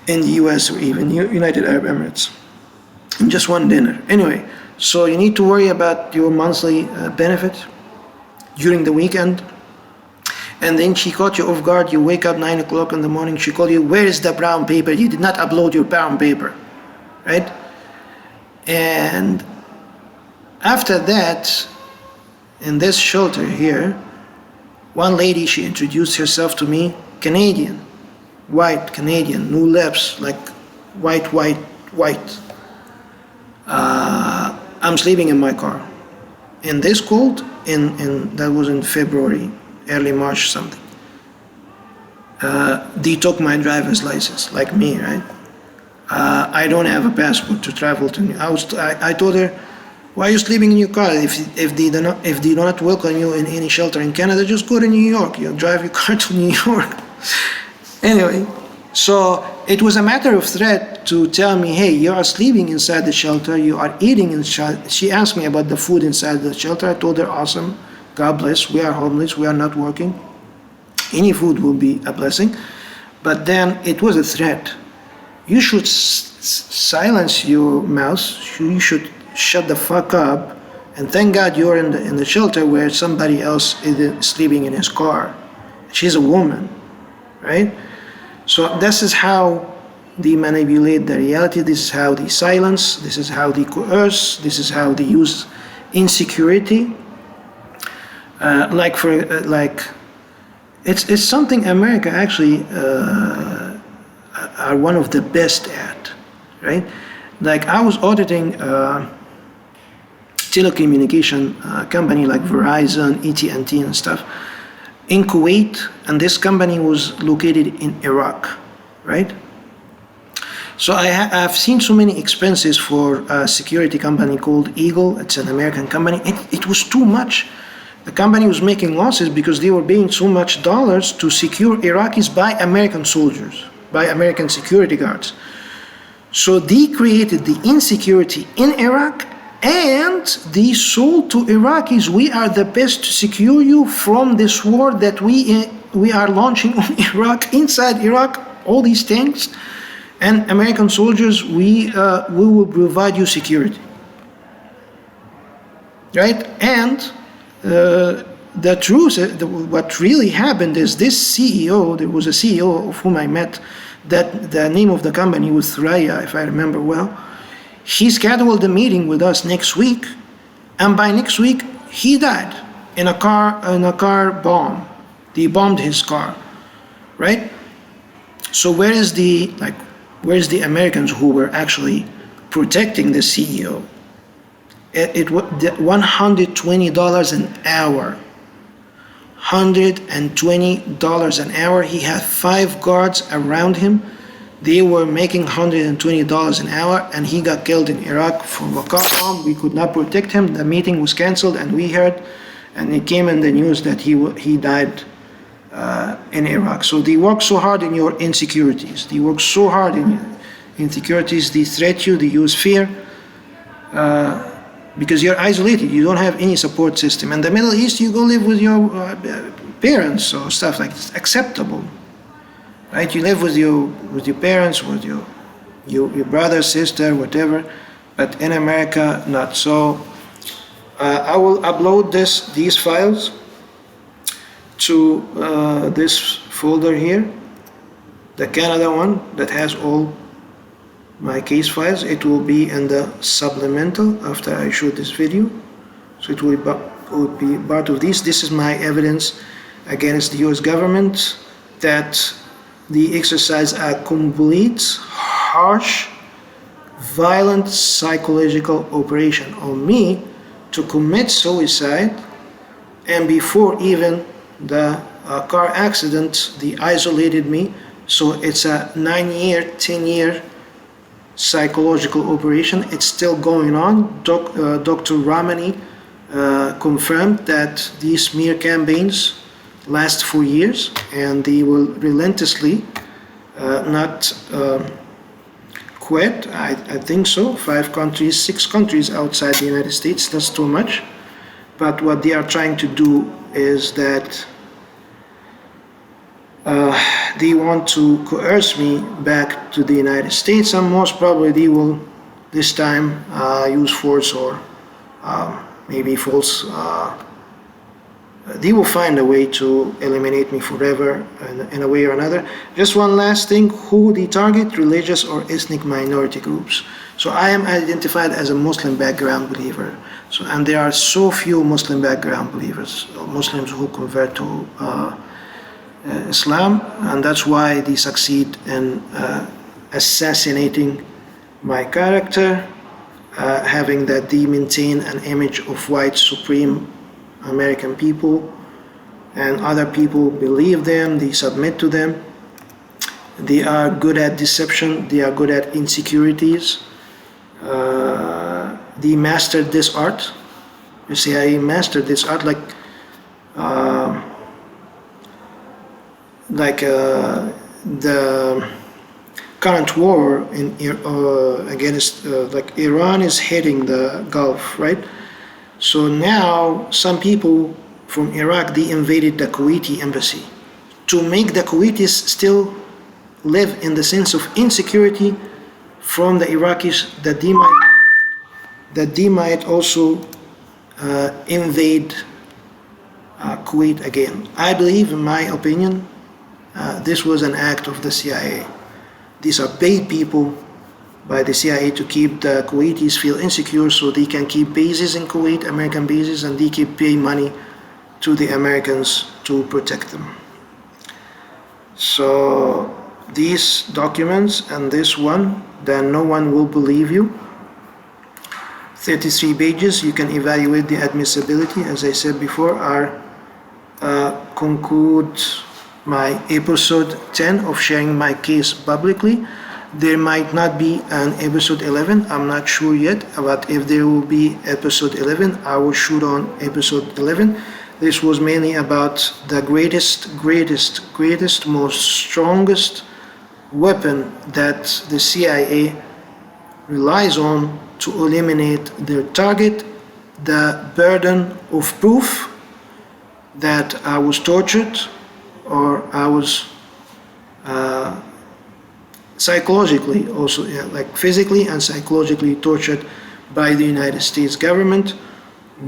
in the US or even United Arab Emirates. In just one dinner. Anyway, so you need to worry about your monthly benefit during the weekend. And then she caught you off guard. You wake up 9 o'clock in the morning. She called you, where is the brown paper? You did not upload your brown paper, right? And after that, in this shelter here, one lady, she introduced herself to me, Canadian, white Canadian, no lips, like white. I'm sleeping in my car. In this cold, that was in February, early March something. They took my driver's license, like me, right? I don't have a passport to travel to. I told her, why are you sleeping in your car? If they do not welcome you in any shelter in Canada, just go to New York. You drive your car to New York. Anyway, so it was a matter of threat to tell me, hey, you are sleeping inside the shelter, you are eating inside. She asked me about the food inside the shelter. I told her, awesome, God bless, we are homeless, we are not working. Any food will be a blessing. But then it was a threat. You should silence your mouth. You should shut the fuck up, and thank God you're in the shelter where somebody else is sleeping in his car. She's a woman, right? So this is how they manipulate the reality. This is how they silence. This is how they coerce. This is how they use insecurity. It's something America actually are one of the best at, right? Like I was auditing telecommunication company like Verizon, AT&T and stuff in Kuwait, and this company was located in Iraq, right? So I've seen so many expenses for a security company called Eagle. It's an American company. It was too much. The company was making losses because they were paying so much dollars to secure Iraqis by American soldiers, by American security guards. So they created the insecurity in Iraq, and they sold to Iraqis, we are the best to secure you from this war that we are launching on Iraq, inside Iraq, all these tanks. And American soldiers, we will provide you security, right? And the truth, what really happened is this CEO, there was a CEO of whom I met, that the name of the company was Thuraya, if I remember well. He scheduled a meeting with us next week, and by next week he died in a car bomb. They bombed his car, right? So where's the Americans who were actually protecting the CEO? It was $120 an hour. $120 an hour. He had 5 guards around him. They were making $120 an hour, and he got killed in Iraq from a car bomb. We could not protect him. The meeting was canceled, and we heard, and it came in the news that he died in Iraq. So they work so hard in your insecurities. They work so hard in insecurities. They threat you. They use fear. Because you're isolated, you don't have any support system. In the Middle East, you go live with your parents or stuff like this. Acceptable, right? You live with your parents, with your brother, sister, whatever. But in America, not so. I will upload these files to this folder here, the Canada one that has all my case files. It will be in the supplemental after I shoot this video, so it will be part of this. This is my evidence against the US government that they exercise a complete, harsh, violent psychological operation on me to commit suicide, and before even the car accident, they isolated me. So it's a 9-year, 10-year psychological operation. It's still going on. Dr. Ramani confirmed that these smear campaigns last for years, and they will relentlessly not quit. I think so. 5 countries, 6 countries outside the United States, that's too much. But what they are trying to do is that they want to coerce me back to the United States, and most probably they will this time use force or maybe false. They will find a way to eliminate me forever in a way or another. Just one last thing, who they target: religious or ethnic minority groups. So I am identified as a Muslim background believer. So, and there are so few Muslim background believers, Muslims who convert to Islam, and that's why they succeed in assassinating my character, having that they maintain an image of white supreme American people, and other people believe them, they submit to them. They are good at deception, they are good at insecurities. They mastered this art. The CIA mastered this art, like the current war in against like Iran is hitting the Gulf, right? So now some people from Iraq, they invaded the Kuwaiti embassy to make the Kuwaitis still live in the sense of insecurity from the Iraqis, that they might also invade Kuwait again. I believe, in my opinion, this was an act of the CIA. These are paid people by the CIA to keep the Kuwaitis feel insecure, so they can keep bases in Kuwait, American bases, and they keep paying money to the Americans to protect them. So these documents and this one, then no one will believe you. 33 pages, you can evaluate the admissibility, as I said before, are conclude my episode 10 of sharing my case publicly. There might not be an episode 11, I'm not sure yet, but if there will be episode 11, I will shoot on episode 11. This was mainly about the greatest, most strongest weapon that the CIA relies on to eliminate their target, the burden of proof that I was tortured or I was psychologically also, like physically and psychologically tortured by the United States government.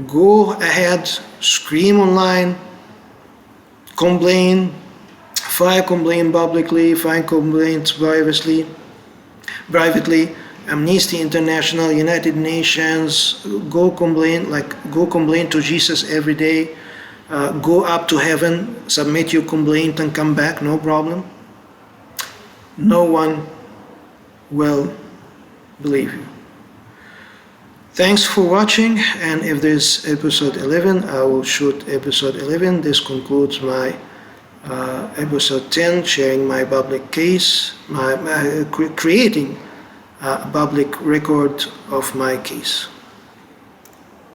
Go ahead, scream online, complain, file complaint publicly, file complaints privately, Amnesty International, United Nations, go complain to Jesus every day, go up to heaven, submit your complaint and come back, no problem. No one will believe you. Thanks for watching, and if there's episode 11, I will shoot episode 11. This concludes my episode 10, sharing my public case, creating a public record of my case.